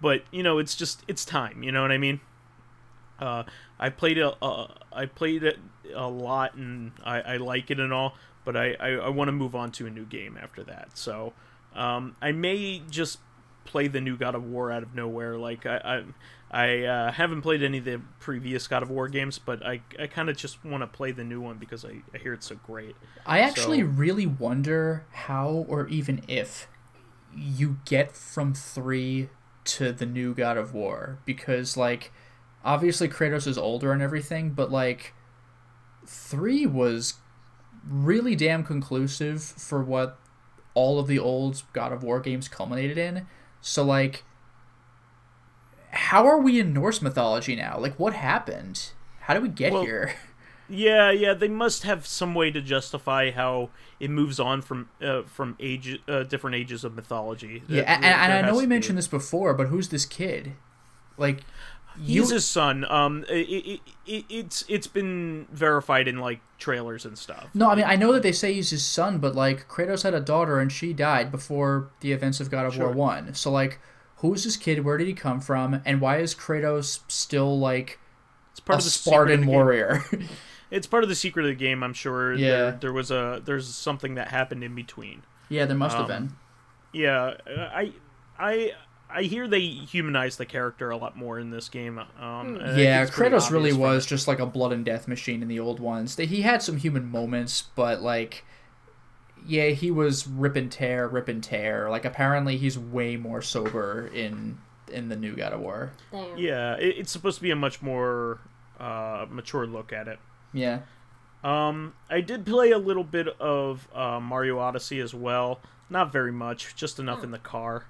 But it's time. You know what I mean? I played it a lot, and I like it and all, but I want to move on to a new game after that. So I may just play the new God of War out of nowhere. I haven't played any of the previous God of War games, but I kind of just want to play the new one because I hear it's so great. I actually really wonder how, or even if, you get from 3 to the new God of War, because obviously Kratos is older and everything, but 3 was really damn conclusive for what all of the old God of War games culminated in. So how are we in Norse mythology now? What happened? How did we get here? Yeah, they must have some way to justify how it moves on from different ages of mythology. Yeah, and I know we mentioned this before, but who's this kid? He's his son. It's been verified in trailers and stuff. No, I mean, I know that they say he's his son, but Kratos had a daughter and she died before the events of God of War 1. So who's this kid? Where did he come from? And why is Kratos still it's part of the Spartan warrior? It's part of the secret of the game, I'm sure. Yeah. There's something that happened in between. Yeah, there must have been. Yeah, I hear they humanized the character a lot more in this game. Yeah, Kratos really was just like a blood and death machine in the old ones. He had some human moments, but like, yeah, he was rip and tear. Like, apparently he's way more sober in the new God of War. Damn. Yeah, it's supposed to be a much more mature look at it. Yeah. I did play a little bit of Mario Odyssey as well. Not very much, just enough in the car.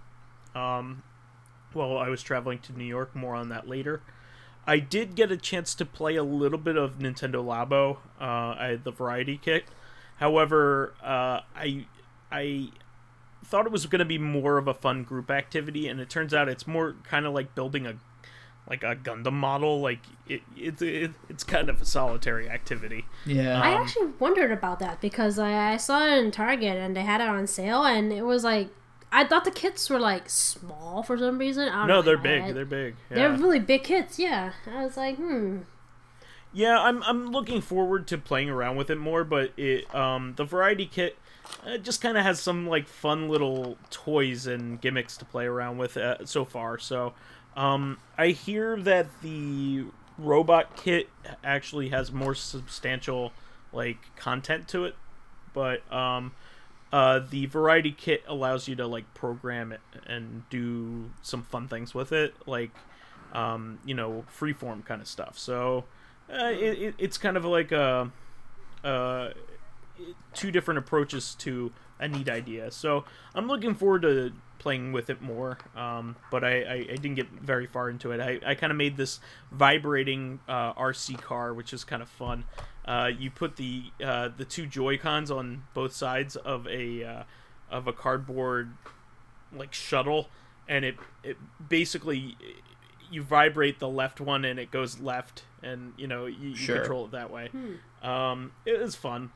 While I was traveling to New York, more on that later. I did get a chance to play a little bit of Nintendo Labo, the Variety Kit. However, I thought it was going to be more of a fun group activity, and it turns out it's more kind of like building a Gundam model. Like it's kind of a solitary activity. Yeah. I actually wondered about that because I saw it in Target and they had it on sale, and it was like, I thought the kits were like small for some reason. I don't know. No, they're big. They're big. Yeah. They're really big kits. Yeah. I was like, Yeah, I'm looking forward to playing around with it more, but the Variety Kit just kind of has some like fun little toys and gimmicks to play around with so far. So I hear that the Robot Kit actually has more substantial like content to it, but the Variety Kit allows you to like program it and do some fun things with it, like freeform kind of stuff. So it's kind of like two different approaches to a neat idea. So I'm looking forward to playing with it more, but I didn't get very far into it. I kind of made this vibrating RC car, which is kind of fun. You put the two Joy-Cons on both sides of a cardboard like shuttle, and it basically, you vibrate the left one and it goes left, and you control it that way. It was fun,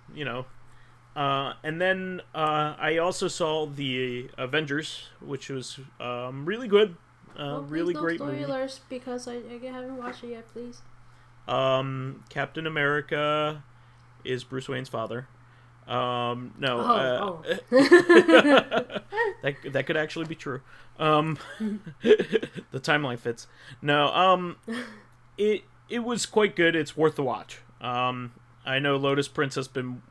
and then I also saw the Avengers, which was really good. Really great movie. Spoilers, because I haven't watched it yet, please. Captain America is Bruce Wayne's father. That could actually be true. The timeline fits. No, it was quite good. It's worth the watch. I know Lotus Prince has been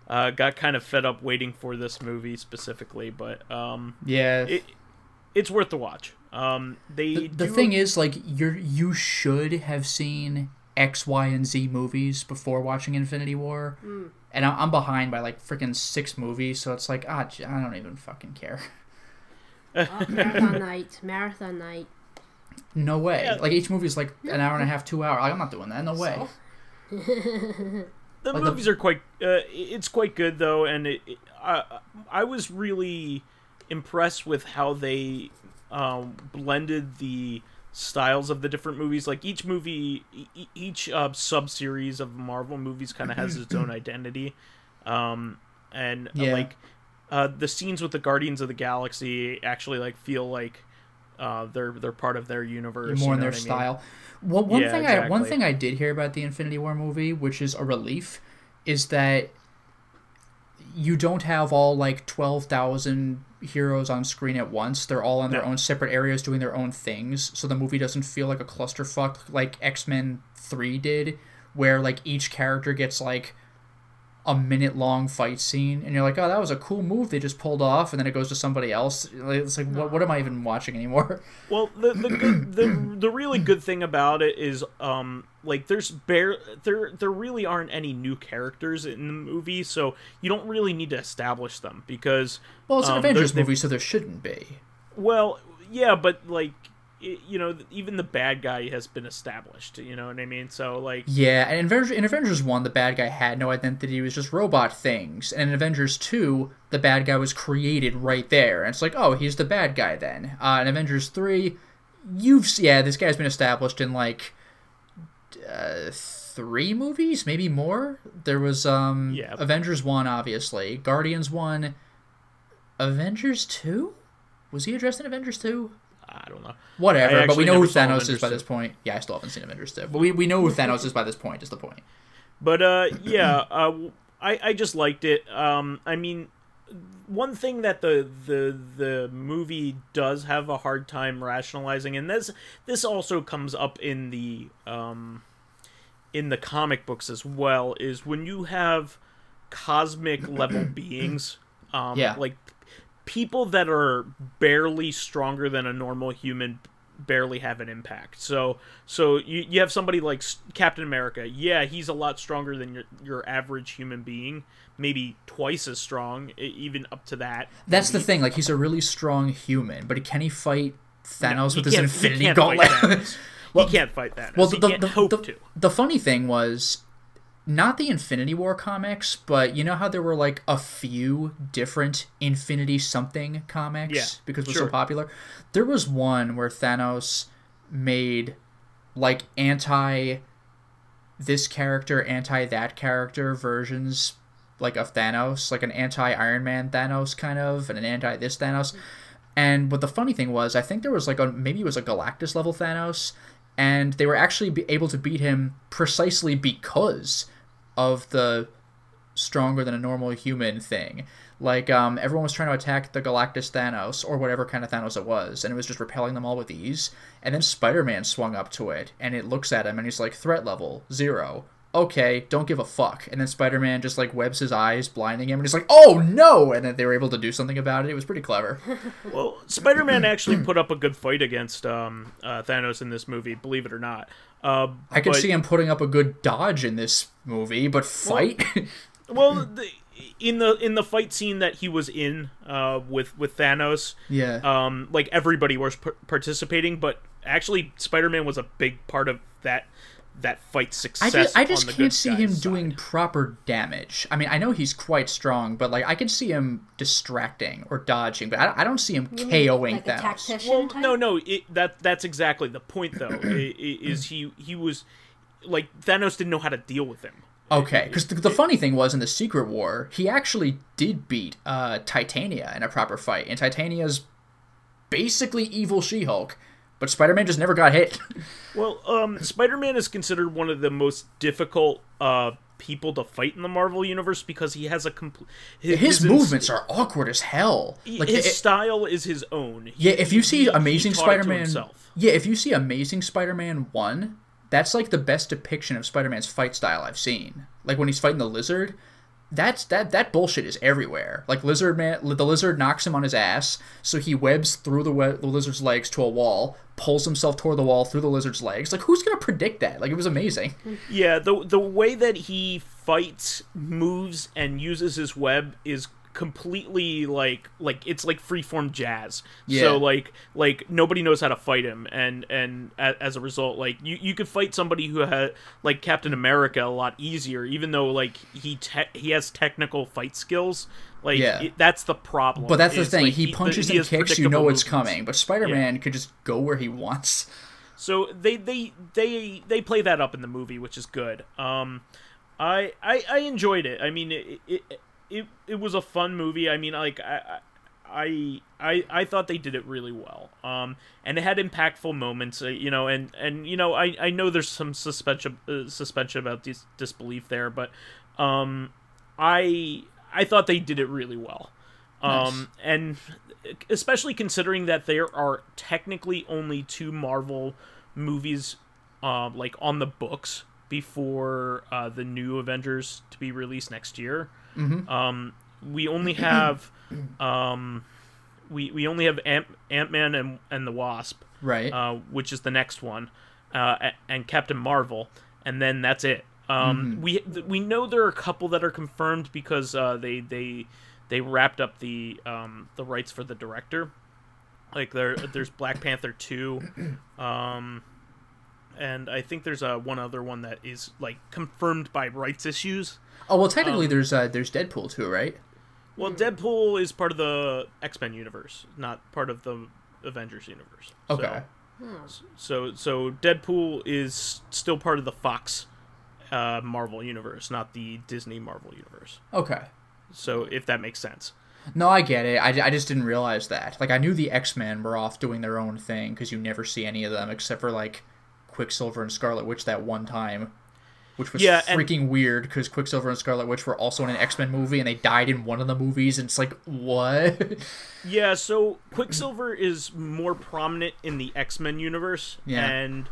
got kind of fed up waiting for this movie specifically, but it's worth the watch. The thing is, like, you should have seen X, Y, and Z movies before watching Infinity War, and I'm behind by like freaking 6 movies, so it's like, I don't even fucking care. Marathon night. No way. Yeah. Like, each movie is like an hour and a half, 2 hours. I'm not doing that. No way. The movies are quite. It's quite good though, and I was really impressed with how they blended the styles of the different movies. Like each movie, each sub-series of Marvel movies kind of has its own identity, like the scenes with the Guardians of the Galaxy actually like feel like they're part of their universe, more in their style. Well, one thing I did hear about the Infinity War movie, which is a relief, is that you don't have all like 12,000 heroes on screen at once. They're all in their own separate areas doing their own things, so the movie doesn't feel like a clusterfuck like X-Men 3 did, where like each character gets like a minute-long fight scene, and you're like, oh, that was a cool move they just pulled off, and then it goes to somebody else. It's like, what am I even watching anymore? Well, the really good thing about it is, like, there really aren't any new characters in the movie, so you don't really need to establish them, because... Well, it's an Avengers movie, so there shouldn't be. Well, yeah, but, like, even the bad guy has been established, you know what I mean? So, like... Yeah, and in Avengers 1, the bad guy had no identity, he was just robot things. And in Avengers 2, the bad guy was created right there. And it's like, oh, he's the bad guy then. In Avengers 3, this guy's been established in, like, 3 movies? Maybe more? There was, Avengers 1, obviously. Guardians 1. Avengers 2? Was he addressed in Avengers 2? I don't know. Whatever, but we know who Thanos is by this point. Yeah, I still haven't seen Avengers 2. But we know who Thanos is by this point, is the point. But, I just liked it. I mean, one thing that the movie does have a hard time rationalizing, and this also comes up in the comic books as well, is when you have cosmic level beings, like people that are barely stronger than a normal human barely have an impact. So you have somebody like Captain America. Yeah, he's a lot stronger than your average human being, maybe twice as strong, even up to that. That's the thing. Like, he's a really strong human, but can he fight Thanos with his Infinity Gauntlet? Well, he can't fight Thanos. Well, the funny thing was, not the Infinity War comics, but you know how there were like a few different Infinity something comics because it was so popular? There was one where Thanos made like anti this character, anti that character versions like of Thanos, like an anti Iron Man Thanos kind of, and an anti this Thanos. And what the funny thing was, I think there was like maybe it was a Galactus level Thanos, and they were actually able to beat him precisely because of the stronger than a normal human thing. Like, everyone was trying to attack the Galactus Thanos, or whatever kind of Thanos it was, and it was just repelling them all with ease. And then Spider-Man swung up to it, and it looks at him, and he's like, threat level 0. Okay, don't give a fuck. And then Spider-Man just, like, webs his eyes, blinding him, and he's like, oh, no! And then they were able to do something about it. It was pretty clever. Well, Spider-Man actually put up a good fight against Thanos in this movie, believe it or not. I could see him putting up a good dodge in this movie, but fight? Well, in the fight scene that he was in with Thanos, like, everybody was participating, but actually Spider-Man was a big part of that fight success. I just can't see him doing proper damage. I mean, I know he's quite strong, but like I could see him distracting or dodging, but I don't see him KOing like Thanos. Well, no, that's exactly the point though. Is he was like, Thanos didn't know how to deal with him. Okay, because the funny thing was, in the Secret War, he actually did beat Titania in a proper fight, and Titania's basically evil She-Hulk. But Spider-Man just never got hit. Well, Spider-Man is considered one of the most difficult people to fight in the Marvel Universe because he has a complete... His movements are awkward as hell. Like, his style is his own. If you see Amazing Spider-Man... Yeah, if you see Amazing Spider-Man 1, that's like the best depiction of Spider-Man's fight style I've seen. Like, when he's fighting the Lizard... That bullshit is everywhere. Like, the Lizard knocks him on his ass, so he webs through the Lizard's legs to a wall, pulls himself toward the wall through the Lizard's legs. Like, who's gonna predict that? Like, it was amazing. Yeah, the way that he fights, moves, and uses his web is completely like it's like freeform jazz. Yeah. So like nobody knows how to fight him, and as a result, like you could fight somebody who had like Captain America a lot easier, even though like he has technical fight skills. Like, that's the problem. But that's the thing. Like, he punches and kicks, you know it's coming. But Spider-Man could just go where he wants. So they play that up in the movie, which is good. I enjoyed it. I mean, it was a fun movie. I mean, like I thought they did it really well. And it had impactful moments. And you know, I know there's some suspension about disbelief there, but I thought they did it really well. Nice. And especially considering that there are technically only 2 Marvel movies like on the books before the new Avengers to be released next year. Mm-hmm. We only have we only have Ant-Man and the Wasp, right? Which is the next one, and Captain Marvel, and then that's it. We know there are a couple that are confirmed because they wrapped up the rights for the director. Like there's Black Panther 2, and I think there's one other one that is like confirmed by rights issues. Oh well, technically there's Deadpool 2, right? Well, Deadpool is part of the X-Men universe, not part of the Avengers universe. Okay. So Deadpool is still part of the Fox Marvel universe, not the Disney Marvel universe. Okay. So if that makes sense. No, I get it. I just didn't realize that. Like, I knew the X-Men were off doing their own thing because you never see any of them except for like Quicksilver and Scarlet Witch that one time. which was freaking weird because Quicksilver and Scarlet Witch were also in an X-Men movie, and they died in one of the movies, and it's like, what? Yeah, so Quicksilver is more prominent in the X-Men universe, and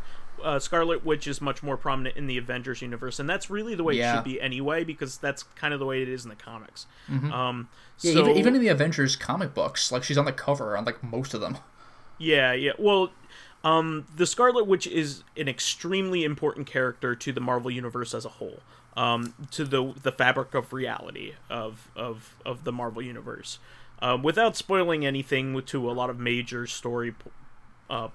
Scarlet Witch is much more prominent in the Avengers universe, and that's really the way it should be anyway, because that's kind of the way it is in the comics. Even in the Avengers comic books, like, she's on the cover on, like, most of them. Yeah. Well, the Scarlet Witch is an extremely important character to the Marvel universe as a whole, to the fabric of reality of the Marvel universe. Without spoiling anything to a lot of major story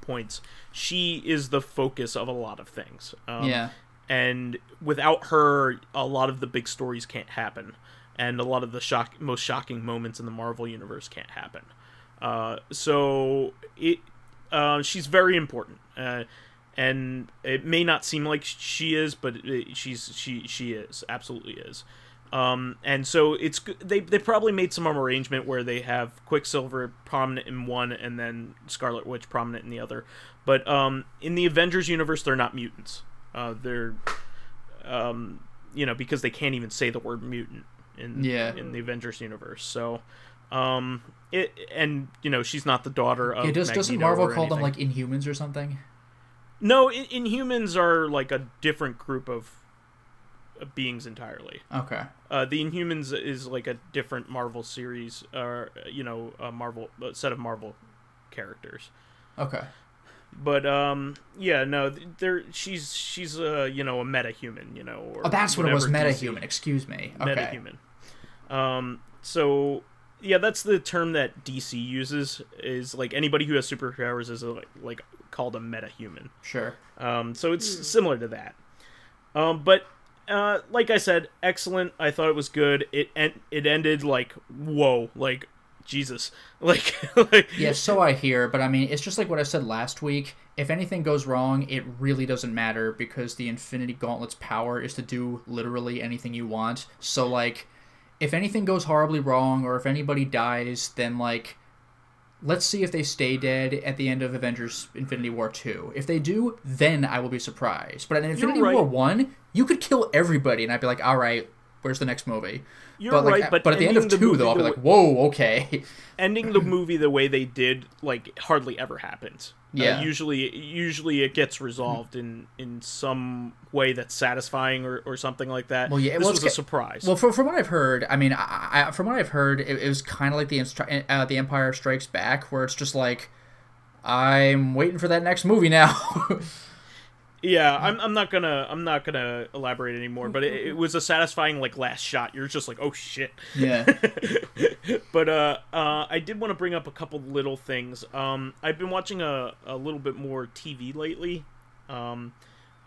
points, she is the focus of a lot of things. And without her, a lot of the big stories can't happen, and a lot of the most shocking moments in the Marvel universe can't happen. She's very important, and it may not seem like she is, but she is, absolutely is. And so they probably made some arrangement where they have Quicksilver prominent in one and then Scarlet Witch prominent in the other. But in the Avengers universe, they're not mutants. They're because they can't even say the word mutant in the Avengers universe. So she's not the daughter of doesn't Marvel call them like Inhumans or something? No, Inhumans are like a different group of beings entirely. Okay. The Inhumans is like a different Marvel series, a set of Marvel characters. Okay. But she's a meta-human, or that's what it was, meta-human. Excuse me. Okay. Meta-human. So yeah, that's the term that DC uses, is like anybody who has superpowers is like called a meta-human. Sure. So it's similar to that. But like I said, excellent. I thought it was good. It ended like, whoa, like Jesus, like yeah. So I hear, but I mean, it's just like what I said last week. If anything goes wrong, it really doesn't matter, because the Infinity Gauntlet's power is to do literally anything you want. So like, if anything goes horribly wrong, or if anybody dies, then like, let's see if they stay dead at the end of Avengers Infinity War 2. If they do, then I will be surprised. But in Infinity War 1, you could kill everybody, and I'd be like, all right, where's the next movie? But at the end of 2, though, I'll be like, whoa, okay. Ending the movie the way they did, like, hardly ever happens. Yeah. Usually it gets resolved in some way that's satisfying or something like that. Well, yeah, this was a surprise. Well, from what I've heard, I mean, from what I've heard, it was kind of like the Empire Strikes Back, where it's just like, I'm waiting for that next movie now. Yeah, I'm not gonna elaborate anymore, but it was a satisfying like last shot. You're just like, oh shit. Yeah. But I did want to bring up a couple little things. I've been watching a little bit more TV lately.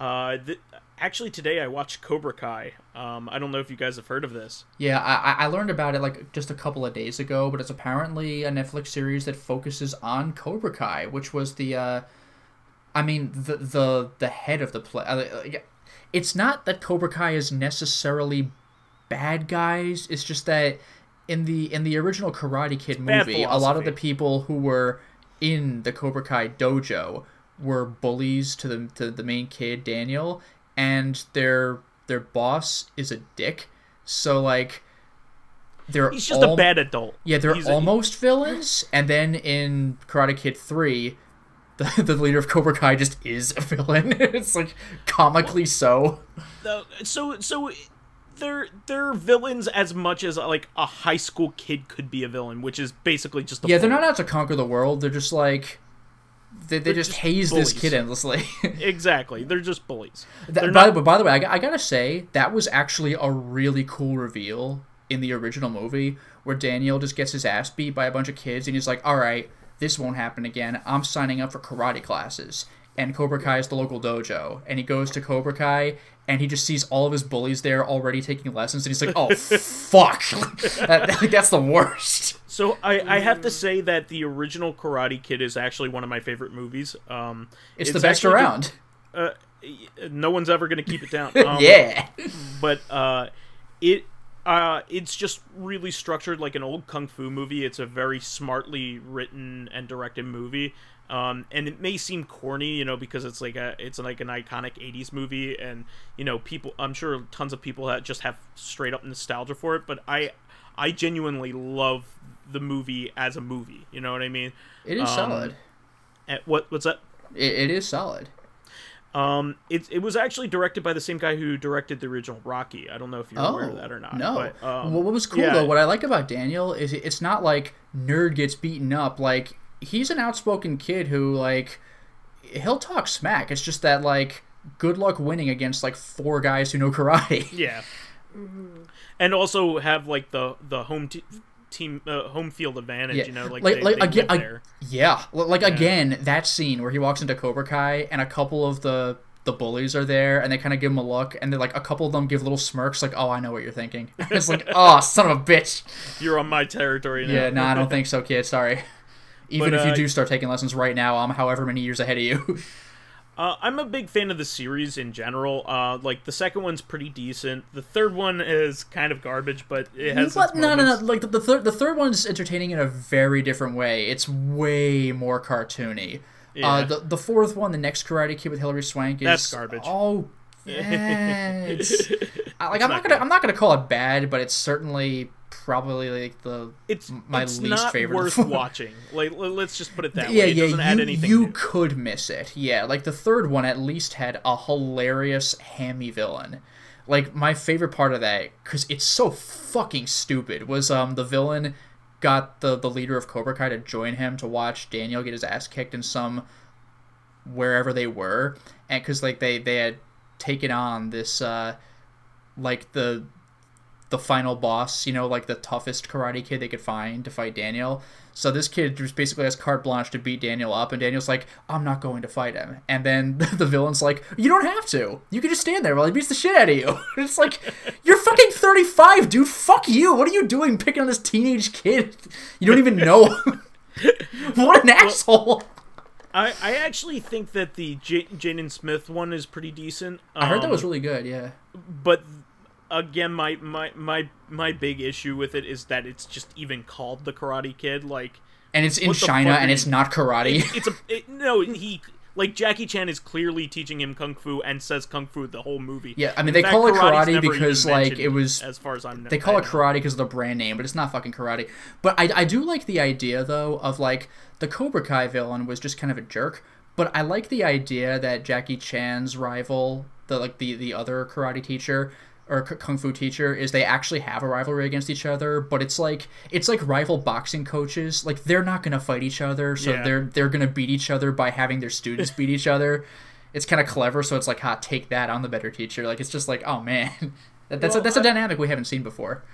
Actually today I watched Kobra Kai. I don't know if you guys have heard of this. Yeah, I learned about it like just a couple of days ago, but it's apparently a Netflix series that focuses on Kobra Kai, which was the head of the play. It's not that Kobra Kai is necessarily bad guys. It's just that in the original Karate Kid movie, a lot of the people who were in the Kobra Kai dojo were bullies to the main kid, Daniel, and their boss is a dick. So like, he's just a bad adult. Yeah, they're almost villains, and then in Karate Kid 3. The leader of Cobra Kai just is a villain. It's like comically so. So they're villains as much as like a high school kid could be a villain, which is basically just a bully. They're not out to conquer the world. They're just like they just haze bullies. This kid endlessly. Exactly, they're just bullies. By the way, I gotta say that was actually a really cool reveal in the original movie, where Daniel just gets his ass beat by a bunch of kids, and he's like, all right, this won't happen again. I'm signing up for karate classes. And Cobra Kai is the local dojo. And he goes to Cobra Kai, and he just sees all of his bullies there already taking lessons. And he's like, oh, fuck. That's the worst. So I have to say that the original Karate Kid is actually one of my favorite movies. It's the best around. No one's ever going to keep it down. Yeah. But It's just really structured like an old kung fu movie. It's a very smartly written and directed movie. And it may seem corny, you know, because it's like an iconic 80s movie, and, you know, I'm sure tons of people that just have straight up nostalgia for it, but I genuinely love the movie as a movie, you know what I mean? It is solid. What's that? It is solid. It was actually directed by the same guy who directed the original Rocky. I don't know if you're aware of that or not. No. But, what was cool, though, what I like about Daniel is it's not like nerd gets beaten up. Like, he's an outspoken kid who, like, he'll talk smack. It's just that, like, good luck winning against, like, 4 guys who know karate. Yeah. Mm-hmm. And also have, like, the home field advantage, you know, like they again, live there. Again, that scene where he walks into Cobra Kai and a couple of the bullies are there and they kind of give him a look and they're like, a couple of them give little smirks like, oh, I know what you're thinking. It's like, oh, son of a bitch. You're on my territory now. Yeah, I don't think so, kid. Sorry. Even if you do start taking lessons right now, I'm however many years ahead of you. I'm a big fan of the series in general. Like, the second one's pretty decent. The third one is kind of garbage, but it has its moments. No. Like, the third one's entertaining in a very different way. It's way more cartoony. Yeah. The fourth one, the next Karate Kid with Hilary Swank, is... That's garbage. Oh, it's... I'm not gonna call it bad, but it's certainly... probably like my least favorite. It's not worth watching. Like, let's just put it that way. It doesn't add anything. You could miss it. Yeah, like the third one at least had a hilarious hammy villain. Like, my favorite part of that, because it's so fucking stupid, was the villain got the leader of Cobra Kai to join him to watch Daniel get his ass kicked in some wherever they were, and because like they had taken on this like the final boss, you know, like the toughest karate kid they could find to fight Daniel. So this kid just basically has carte blanche to beat Daniel up, and Daniel's like, I'm not going to fight him. And then the villain's like, you don't have to. You can just stand there while he beats the shit out of you. It's like, you're fucking 35, dude. Fuck you. What are you doing picking on this teenage kid? You don't even know. What an asshole. I actually think that the Jaden Smith one is pretty decent. I heard that was really good, yeah. But... again, my big issue with it is that it's just even called The Karate Kid, like, and it's in China and it's not karate. Like, Jackie Chan is clearly teaching him kung fu and says kung fu the whole movie. Yeah, I mean, they call it karate because, like, it was... as far as I'm... They call it karate because of the brand name, but it's not fucking karate. But I do like the idea, though, of, like, the Cobra Kai villain was just kind of a jerk, but I like the idea that Jackie Chan's rival, the other karate teacher... or kung fu teacher, is they actually have a rivalry against each other, but it's like rival boxing coaches. Like, they're not gonna fight each other, so they're gonna beat each other by having their students beat each other. It's kind of clever, so it's like, take that, I'm the better teacher. Like, it's just like, oh man, that's a dynamic we haven't seen before.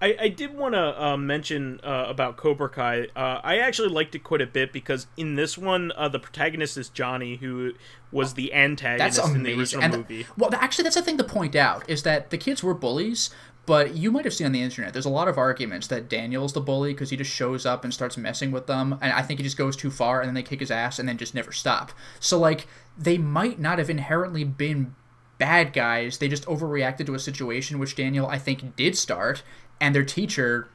I did want to mention about Cobra Kai. I actually liked it quite a bit because in this one, the protagonist is Johnny, who was the antagonist in the original movie. Well, actually, that's the thing to point out, is that the kids were bullies, but you might have seen on the internet, there's a lot of arguments that Daniel's the bully because he just shows up and starts messing with them, and I think he just goes too far, and then they kick his ass and then just never stop. So, like, they might not have inherently been bad guys, they just overreacted to a situation which Daniel, I think, did start, and their teacher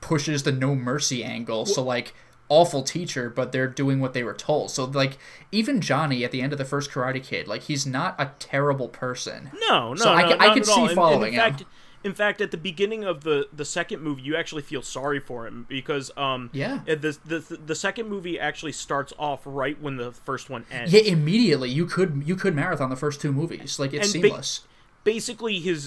pushes the no mercy angle. So, like, awful teacher, but they're doing what they were told. So, like, even Johnny at the end of the first Karate Kid, like, he's not a terrible person. No, I could see following him. In fact, at the beginning of the second movie, you actually feel sorry for him because the second movie actually starts off right when the first one ends. Yeah, immediately you could marathon the first two movies. Like, it's seamless. Basically, his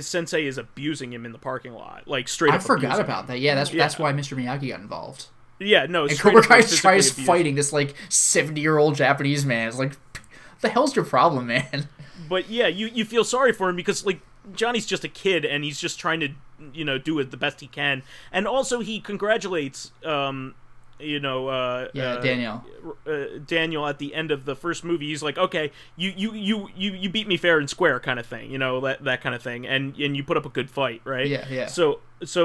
sensei is abusing him in the parking lot, like, straight up. I forgot about that. Yeah, that's why Mr. Miyagi got involved. Yeah, no. And Cobra Kai tries fighting this, like, 70-year-old Japanese man. It's like, what the hell's your problem, man? But yeah, you feel sorry for him because, like, Johnny's just a kid and he's just trying to, you know, do it the best he can. And also he congratulates Daniel. Daniel at the end of the first movie. He's like, okay, you beat me fair and square, kind of thing, you know, that kind of thing, and you put up a good fight, right? Yeah. So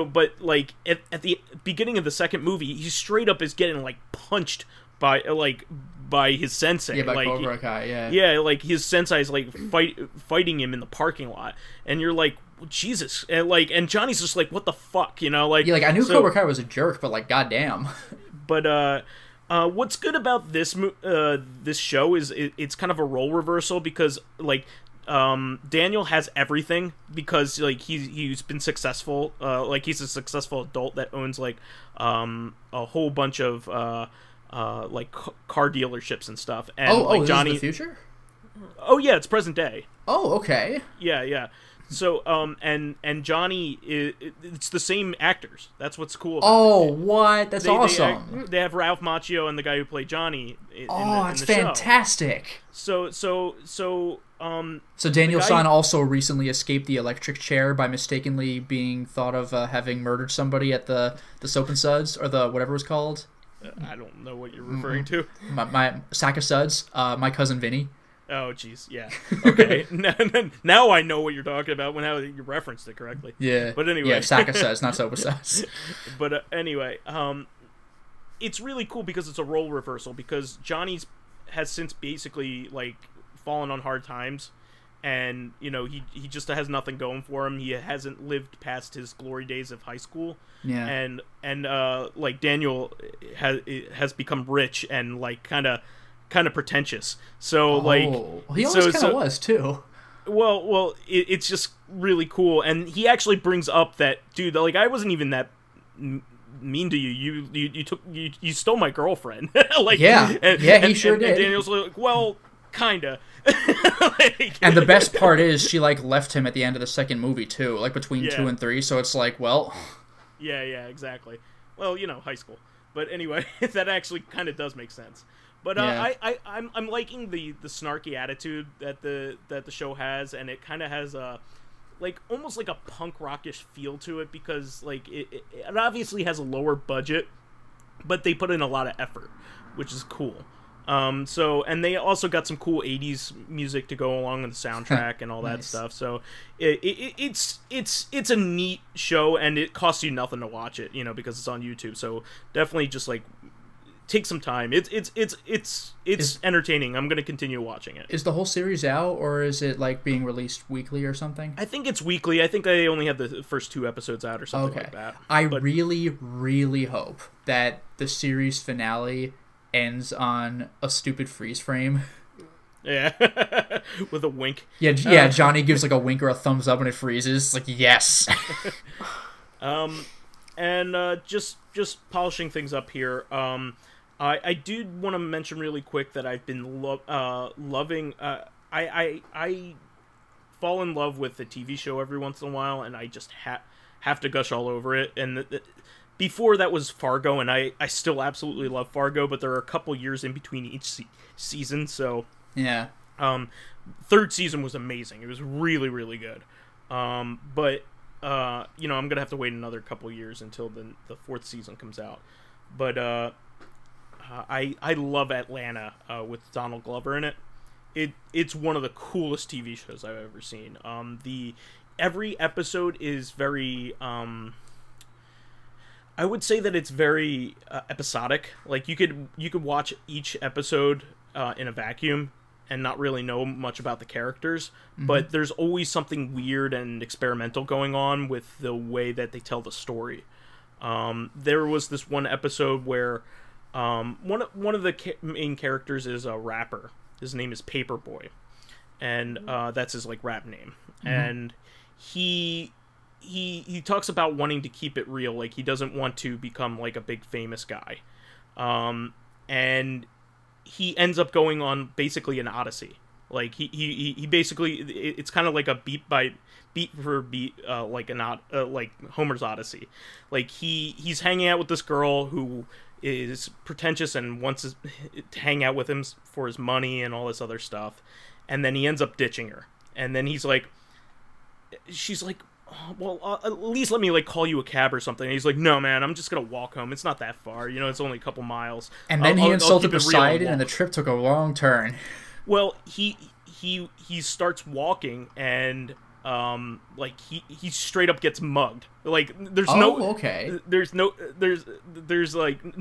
but, like, at the beginning of the second movie, he straight up is getting, like, punched by by his sensei. Yeah, by like, Kobra Kai, yeah. Yeah, like his sensei's like fighting him in the parking lot, and you're like, Jesus, and Johnny's just like, what the fuck, like. Yeah, like I knew Kobra Kai was a jerk, but like, goddamn. But what's good about this show is it's kind of a role reversal because like. Daniel has everything because like he's been successful, like he's a successful adult that owns like a whole bunch of like car dealerships and stuff. And like Johnny, this is the future? Oh yeah, it's present day. Oh, okay. Yeah. So and Johnny it's the same actors. That's what's cool about it. Oh, what? That's awesome. They have Ralph Macchio and the guy who played Johnny in it's the fantastic. Show. So Daniel San also recently escaped the electric chair by mistakenly being thought of having murdered somebody at the Soap and Suds, or the whatever it was called. I don't know what you're referring to. My sack of suds. My cousin Vinny. Oh, jeez, yeah. Okay, now I know what you're talking about when you referenced it correctly. Yeah. But anyway. Yeah, sack of suds, not soap of suds. But anyway, it's really cool because it's a role reversal, because Johnny's has since basically, like, fallen on hard times, and, he just has nothing going for him. He hasn't lived past his glory days of high school. Yeah. And like, Daniel has become rich and, like, kind of pretentious. So like he always kind of was too. Well, it's just really cool, and he actually brings up that, dude, like, I wasn't even that mean to you. You stole my girlfriend. Like, he sure did. And Daniel's like, well, kinda. Like, and the best part is she like left him at the end of the second movie too, like between 2 and 3. So it's like, well, yeah, exactly. Well, high school. But anyway, that actually kind of does make sense. But I'm liking the snarky attitude that the show has, and it kind of has a like almost like a punk rockish feel to it, because like it obviously has a lower budget, but they put in a lot of effort, which is cool. And they also got some cool 80s music to go along with the soundtrack and all that Nice. stuff. So it's a neat show, and it costs you nothing to watch it, because it's on YouTube. So definitely just like take some time. It's entertaining. I'm going to continue watching it. Is the whole series out, or is it like being released weekly or something? I think it's weekly. I think they only have the first 2 episodes out or something like that. I really, really hope that the series finale ends on a stupid freeze frame. Yeah. With a wink. Yeah, Johnny gives like a wink or a thumbs up and it freezes. It's like, yes. And just polishing things up here. I do want to mention really quick that I've been loving. I fall in love with the TV show every once in a while, and I just have to gush all over it. And before that was Fargo, and I still absolutely love Fargo, but there are a couple years in between each season, so yeah. Third season was amazing. It was really, really good. But I'm gonna have to wait another couple years until the 4th season comes out. But I love Atlanta with Donald Glover in it. It's one of the coolest TV shows I've ever seen. Every episode is very I would say that it's very episodic. Like you could watch each episode in a vacuum and not really know much about the characters, but there's always something weird and experimental going on with the way that they tell the story. There was this one episode where one of the main characters is a rapper. His name is Paperboy, and that's his like rap name. And he talks about wanting to keep it real. Like he doesn't want to become like a big famous guy, and he ends up going on basically an Odyssey. Like he basically, it's kind of like a beat for beat like like Homer's Odyssey. Like he's hanging out with this girl who is pretentious and wants to hang out with him for his money and all this other stuff, and then he ends up ditching her. And then she's like, oh, well, at least let me like call you a cab or something. And he's like, no, man, I'm just gonna walk home. It's not that far. It's only a couple miles. And then he insulted Poseidon, and the trip took a wrong turn. Well, he starts walking, and like he straight up gets mugged. Like there's like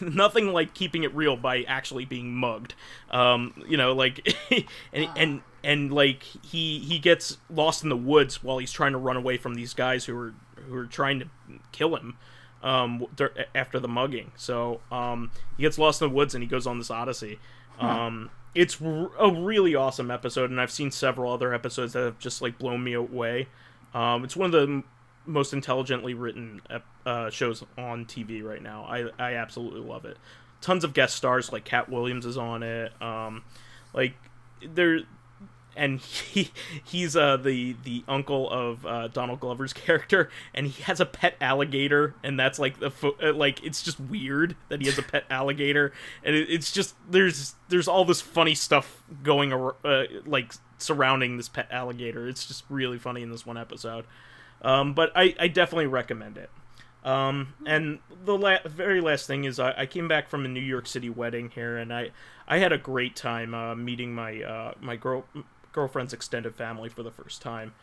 nothing like keeping it real by actually being mugged. You know, like and like he gets lost in the woods while he's trying to run away from these guys who are trying to kill him after the mugging. So he gets lost in the woods and he goes on this Odyssey. It's a really awesome episode, and I've seen several other episodes that have just like blown me away. It's one of the most intelligently written shows on TV right now. I absolutely love it. Tons of guest stars, like Cat Williams is on it. Like there, and he's the uncle of Donald Glover's character, and he has a pet alligator, and that's like like it's just weird that he has a pet alligator, and it's just there's all this funny stuff going like surrounding this pet alligator. It's just really funny in this one episode. But I definitely recommend it. And the very last thing is I came back from a New York City wedding here, and I had a great time meeting my girlfriend's extended family for the first time.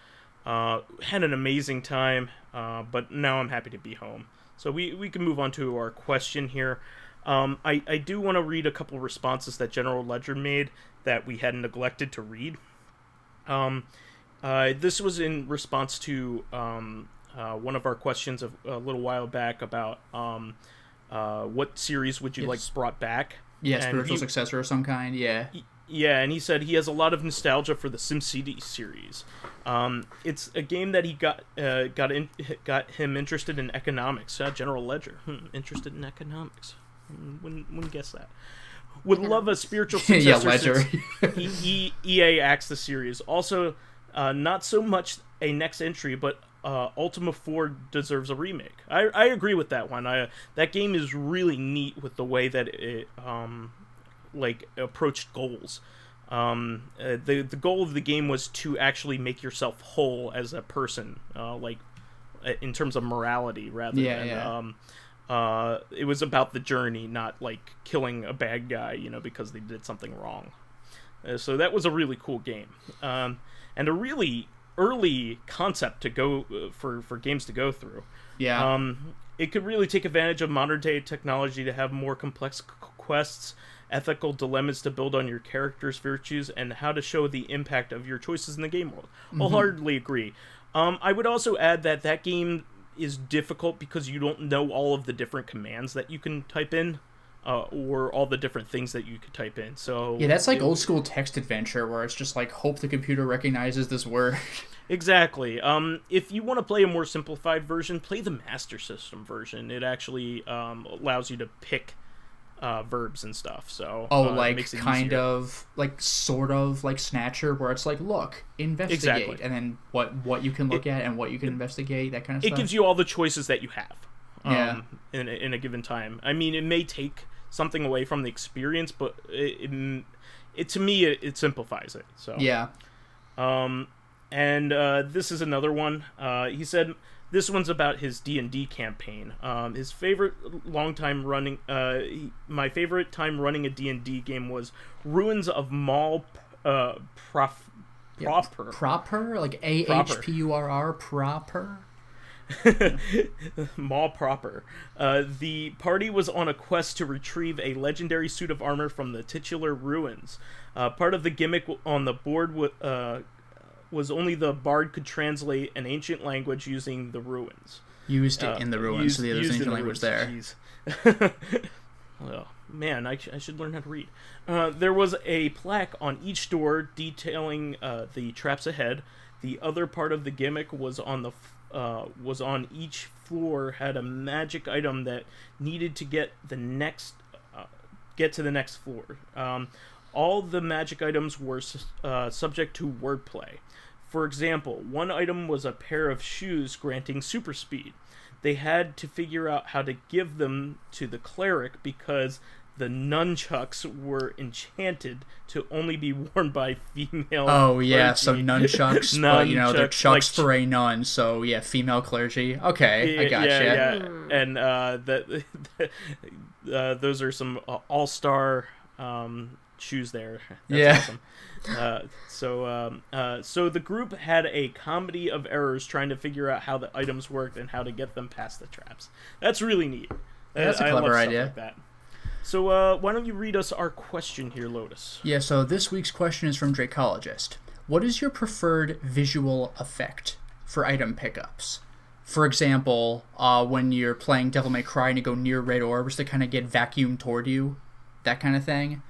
Had an amazing time, but now I'm happy to be home. So we can move on to our question here. I do want to read a couple responses that General Ledger made that we had neglected to read. This was in response to one of our questions a little while back about what series would you like brought back? Yeah, spiritual successor of some kind, yeah. Yeah, and he said he has a lot of nostalgia for the SimCity series. It's a game that he got him interested in economics. General Ledger, interested in economics. Wouldn't guess that. Would love a spiritual successor. Yeah, Ledger. EA axed the series. Also, not so much a next entry, but Ultima 4 deserves a remake. I agree with that one. That game is really neat with the way that it like approached goals. The goal of the game was to actually make yourself whole as a person, like in terms of morality rather than it was about the journey, not like killing a bad guy, you know, because they did something wrong. So that was a really cool game, and a really early concept to go for games to go through. Yeah. It could really take advantage of modern day technology to have more complex quests, ethical dilemmas to build on your character's virtues, and how to show the impact of your choices in the game world. Wholeheartedly agree. I would also add that game is difficult because you don't know all of the different commands that you can type in, or all the different things that you could type in. So yeah, that's like old school text adventure where it's just like hope the computer recognizes this word. Exactly. If you want to play a more simplified version, play the Master System version. It actually allows you to pick verbs and stuff. So like kind of like sort of like Snatcher, where it's like look, investigate, and then what you can look at and what you can investigate, that kind of stuff. It gives you all the choices that you have in a given time. I mean, it may take something away from the experience, but it to me it simplifies it. So yeah. And this is another one. He said this one's about his D&D campaign. His favorite my favorite time running a D&D game was Ruins of Mal Proper. Proper? Like AHPURR proper? Mal Proper. The party was on a quest to retrieve a legendary suit of armor from the titular ruins. Part of the gimmick on the board was only the bard could translate an ancient language using the ruins. Used it in the ruins, so there's ancient language there. Oh, man, I should learn how to read. There was a plaque on each door detailing the traps ahead. The other part of the gimmick was on each floor, had a magic item that needed to get to the next floor. All the magic items were subject to wordplay. For example, one item was a pair of shoes granting super speed. They had to figure out how to give them to the cleric because the nunchucks were enchanted to only be worn by female clergy. So nunchucks, but you know, they're chucks like, for a nun, so yeah, female clergy. Okay, I gotcha. Yeah. And those are some all-star shoes there. That's awesome. So the group had a comedy of errors trying to figure out how the items worked and how to get them past the traps. That's really neat. That's a clever idea. Like that. So why don't you read us our question here, Lotus? Yeah, so this week's question is from Dracologist. What is your preferred visual effect for item pickups? For example, when you're playing Devil May Cry and you go near red orbs to kind of get vacuumed toward you, that kind of thing.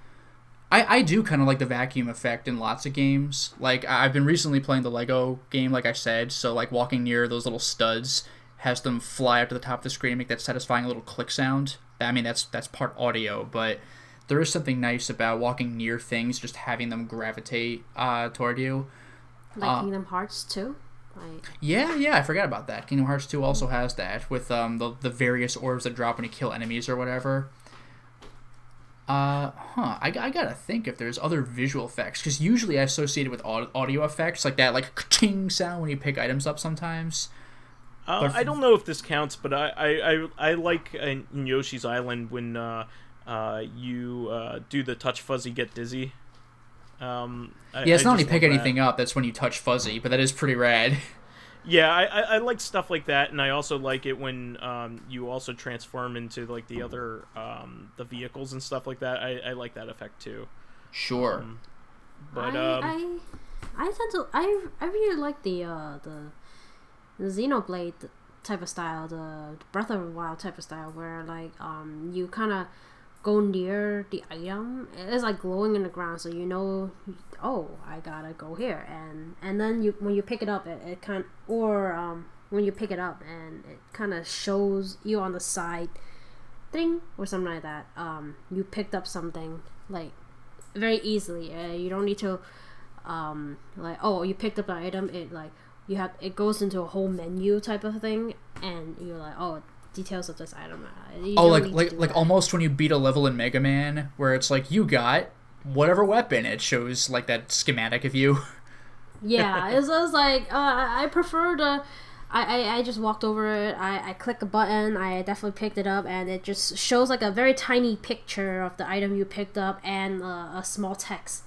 I do kind of like the vacuum effect in lots of games. Like, I've been recently playing the Lego game, like I said, so like walking near those little studs has them fly up to the top of the screen and make that satisfying little click sound. I mean, that's part audio, but there is something nice about walking near things, just having them gravitate toward you. Like Kingdom Hearts 2? Yeah, I forgot about that. Kingdom Hearts 2 also has that, with the various orbs that drop when you kill enemies or whatever. I gotta think if there's other visual effects, because usually I associate it with audio effects, like that, like ka-ching sound when you pick items up sometimes. I don't know if this counts, but I like in Yoshi's Island when you do the touch fuzzy get dizzy. It's not when you pick anything up, that's when you touch fuzzy, but that is pretty rad. Yeah, I like stuff like that, and I also like it when you also transform into like the other the vehicles and stuff like that. I like that effect too. Sure. But I really like the Xenoblade type of style, the Breath of the Wild type of style, where like you kind of go near the item. It's like glowing in the ground, so you know, oh, I gotta go here, and then when you pick it up, it kind of, or when you pick it up and it kind of shows you on the side thing or something like that. You picked up something like very easily. You don't need to like, oh, you picked up the item. It like it goes into a whole menu type of thing, and you're like, oh, details of this item. Like almost when you beat a level in Mega Man, where it's like you got whatever weapon, it shows like that schematic of you. Yeah, it was like I prefer to. I just walked over it. I click a button. I definitely picked it up, and it just shows like a very tiny picture of the item you picked up and a small text.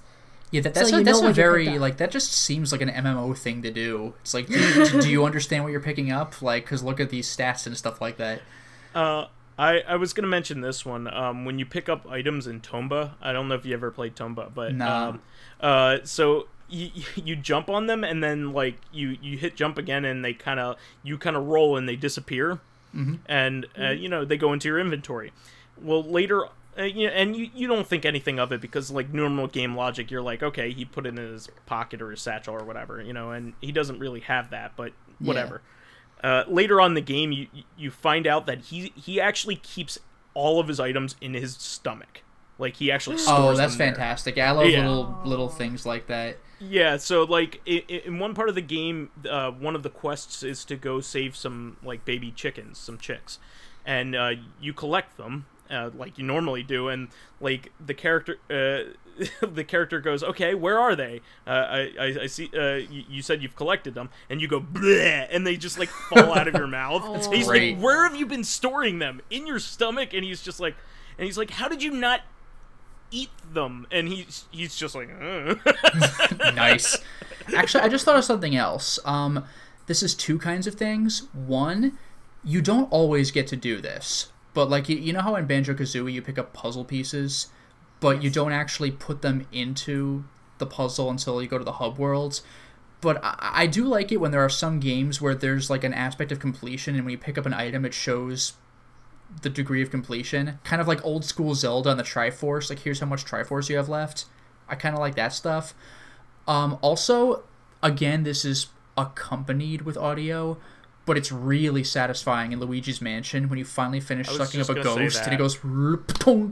Yeah, that's a very, like, that just seems like an MMO thing to do. It's like, do you understand what you're picking up? Like, because look at these stats and stuff like that. I was going to mention this one. When you pick up items in Tomba, I don't know if you ever played Tomba, but no. So you jump on them, and then like you hit jump again, and you kind of roll and they disappear, and they go into your inventory. Well, later. And you don't think anything of it because, like, normal game logic, you're like, okay, he put it in his pocket or his satchel or whatever, and he doesn't really have that, but whatever. Yeah. Later on in the game, you find out that he actually keeps all of his items in his stomach. Like, he actually stores them. Oh, that's fantastic. Yeah, I love little things like that. Yeah, so, like, in one part of the game, one of the quests is to go save some, like, baby chickens, some chicks. And you collect them. Like you normally do, and like the character goes, okay, where are they? I see. You said you've collected them, and you go, bleh, and they just like fall out of your mouth. And he's like, where have you been storing them? In your stomach? And he's like, how did you not eat them? And he's just like, Nice. Actually, I just thought of something else. This is two kinds of things. One, you don't always get to do this. But, like, you know how in Banjo-Kazooie you pick up puzzle pieces, but you don't actually put them into the puzzle until you go to the hub worlds? But I do like it when there are some games where there's, like, an aspect of completion, and when you pick up an item, it shows the degree of completion. Kind of like old-school Zelda on the Triforce. Like, here's how much Triforce you have left. I kind of like that stuff. Also, again, this is accompanied with audio, but it's really satisfying in Luigi's Mansion when you finally finish sucking up a ghost and it goes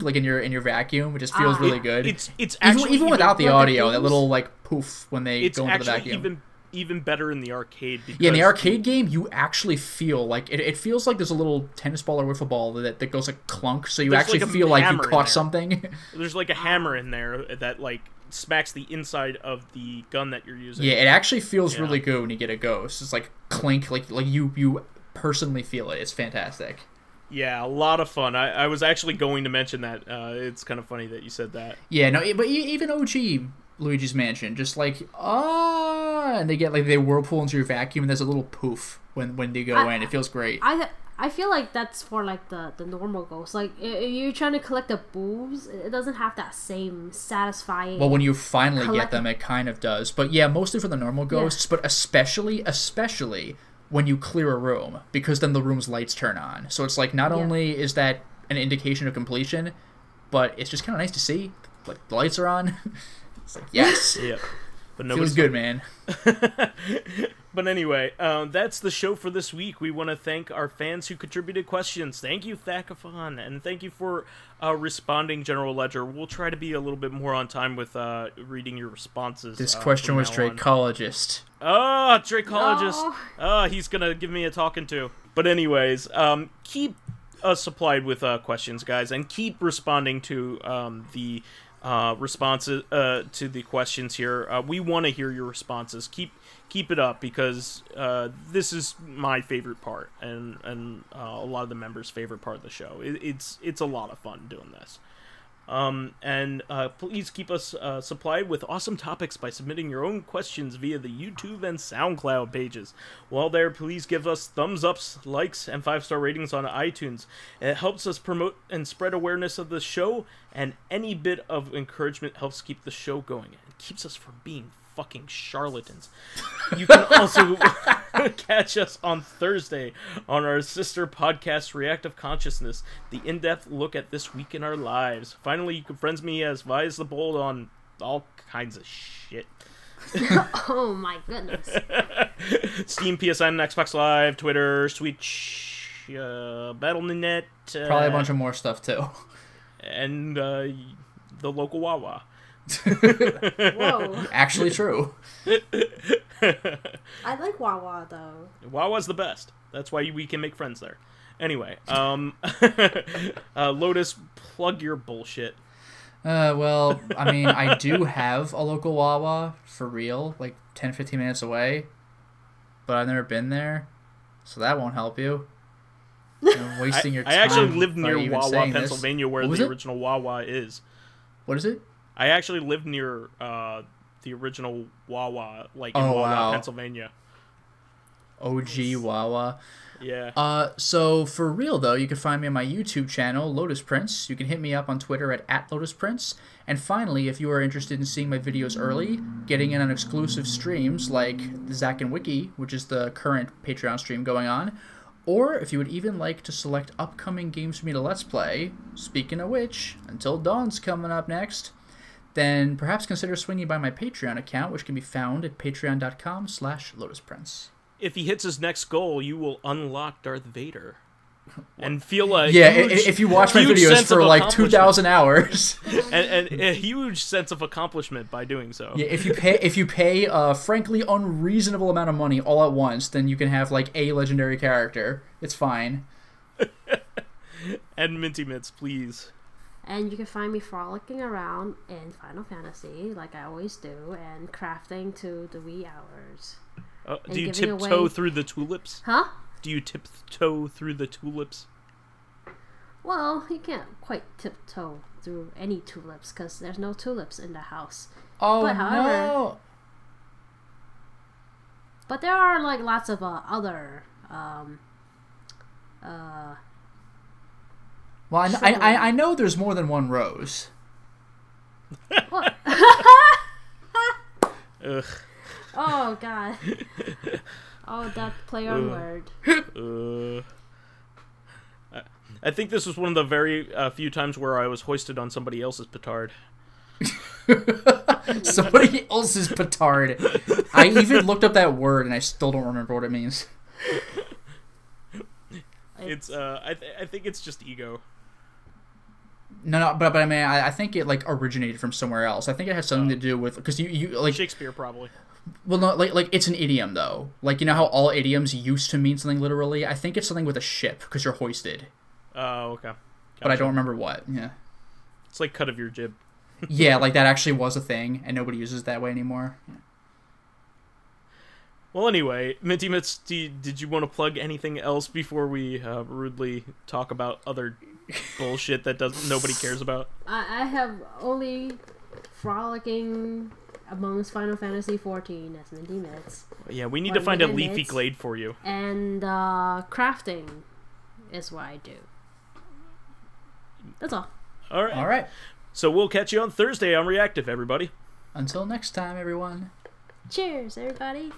like in your vacuum. It just feels really good. It's actually even without the audio, that little like poof when they go into the vacuum. It's even better in the arcade. Yeah, in the arcade game, you actually feel like it feels like there's a little tennis ball or wiffle ball that goes like clunk, so you actually feel like you caught something. There's like a hammer in there that like smacks the inside of the gun that you're using. Yeah, it actually feels really good when you get a ghost. It's like clink, like you personally feel it. It's fantastic. Yeah, a lot of fun. I was actually going to mention that. It's kind of funny that you said that. Yeah, no, but even OG Luigi's Mansion, just like, and they get, like, they whirlpool into your vacuum, and there's a little poof when they go in. It feels great. I feel like that's for, like, the normal ghosts. Like, if you're trying to collect the boobs, it doesn't have that same satisfying... Well, when you finally get them, it kind of does. But yeah, mostly for the normal ghosts, but especially when you clear a room, because then the room's lights turn on. So it's like, not only is that an indication of completion, but it's just kind of nice to see. Like, the lights are on. It's like, yes. Yeah. But feels good, man. But anyway, that's the show for this week. We want to thank our fans who contributed questions. Thank you, Thakathon, and thank you for responding, General Ledger. We'll try to be a little bit more on time with reading your responses. This question was Dracologist. Oh, Dracologist. Oh, he's going to give me a talking to. But anyways, keep us supplied with questions, guys, and keep responding to the responses to the questions here. We want to hear your responses. Keep it up, because this is my favorite part, and a lot of the members' favorite part of the show. It's a lot of fun doing this. And please keep us supplied with awesome topics by submitting your own questions via the YouTube and SoundCloud pages. While there, please give us thumbs ups, likes, and 5-star ratings on iTunes. It helps us promote and spread awareness of the show, and any bit of encouragement helps keep the show going and keeps us from being fucking charlatans. You can also catch us on Thursday on our sister podcast, Corrective Consciousness, the in-depth look at this week in our lives. Finally, you can friend me as vysethebold on all kinds of shit. Oh my goodness. Steam, PSN, Xbox Live, Twitter, Switch, Battle.net. Probably a bunch of more stuff, too. And the local Wawa. Whoa. Actually true. I like Wawa, though. Wawa's the best. That's why we can make friends there. Anyway, Lotus, plug your bullshit. Well, I mean, I do have a local Wawa, for real, like 10-15 minutes away, but I've never been there, so that won't help you. You're wasting your time. I actually lived near Wawa, Pennsylvania, this. where the original Wawa is. What is it? I actually lived near the original Wawa, like in Wawa, Pennsylvania. OG Wawa. Yeah. So for real though, you can find me on my YouTube channel, Lotus Prince. You can hit me up on Twitter at Lotus Prince. And finally, if you are interested in seeing my videos early, getting in on exclusive streams like the Zack Wiki, which is the current Patreon stream going on, or if you would even like to select upcoming games for me to Let's Play, speaking of which, Until Dawn's coming up next, then perhaps consider swinging by my Patreon account, which can be found at patreon.com/LotusPrince. If he hits his next goal, you will unlock Darth Vader. And feel a if you watch my videos for like 2,000 hours. and a huge sense of accomplishment by doing so. Yeah, if you pay a frankly unreasonable amount of money all at once, then you can have like a legendary character. It's fine. And Minty Mitz, please. And you can find me frolicking around in Final Fantasy, like I always do, and crafting to the wee hours. Do you tiptoe through the tulips? Huh? Do you tiptoe through the tulips? Well, you can't quite tiptoe through any tulips, because there's no tulips in the house. Oh, but, however, no! But there are, like, lots of other, Well, I know there's more than one rose. What? Ugh. Oh, God. Oh, that play on word. I think this was one of the very few times where I was hoisted on somebody else's petard. Somebody else's petard. I even looked up that word and I still don't remember what it means. It's I think it's just ego. No, but I mean, I think it like originated from somewhere else. I think it has something to do with because you like Shakespeare probably. Well, no, like it's an idiom though. Like you know how all idioms used to mean something literally. I think it's something with a ship because you're hoisted. Oh, okay. Gotcha. But I don't remember what. Yeah. It's like cut of your jib. Yeah, like that actually was a thing, and nobody uses it that way anymore. Yeah. Well, anyway, Minty Mitz, did you want to plug anything else before we rudely talk about other bullshit that nobody cares about? I have only frolicking amongst Final Fantasy XIV as Minty Mitz. Yeah, we need to find a leafy glade for you. And crafting is what I do. That's all. All right. So we'll catch you on Thursday on Reactive, everybody. Until next time, everyone. Cheers, everybody.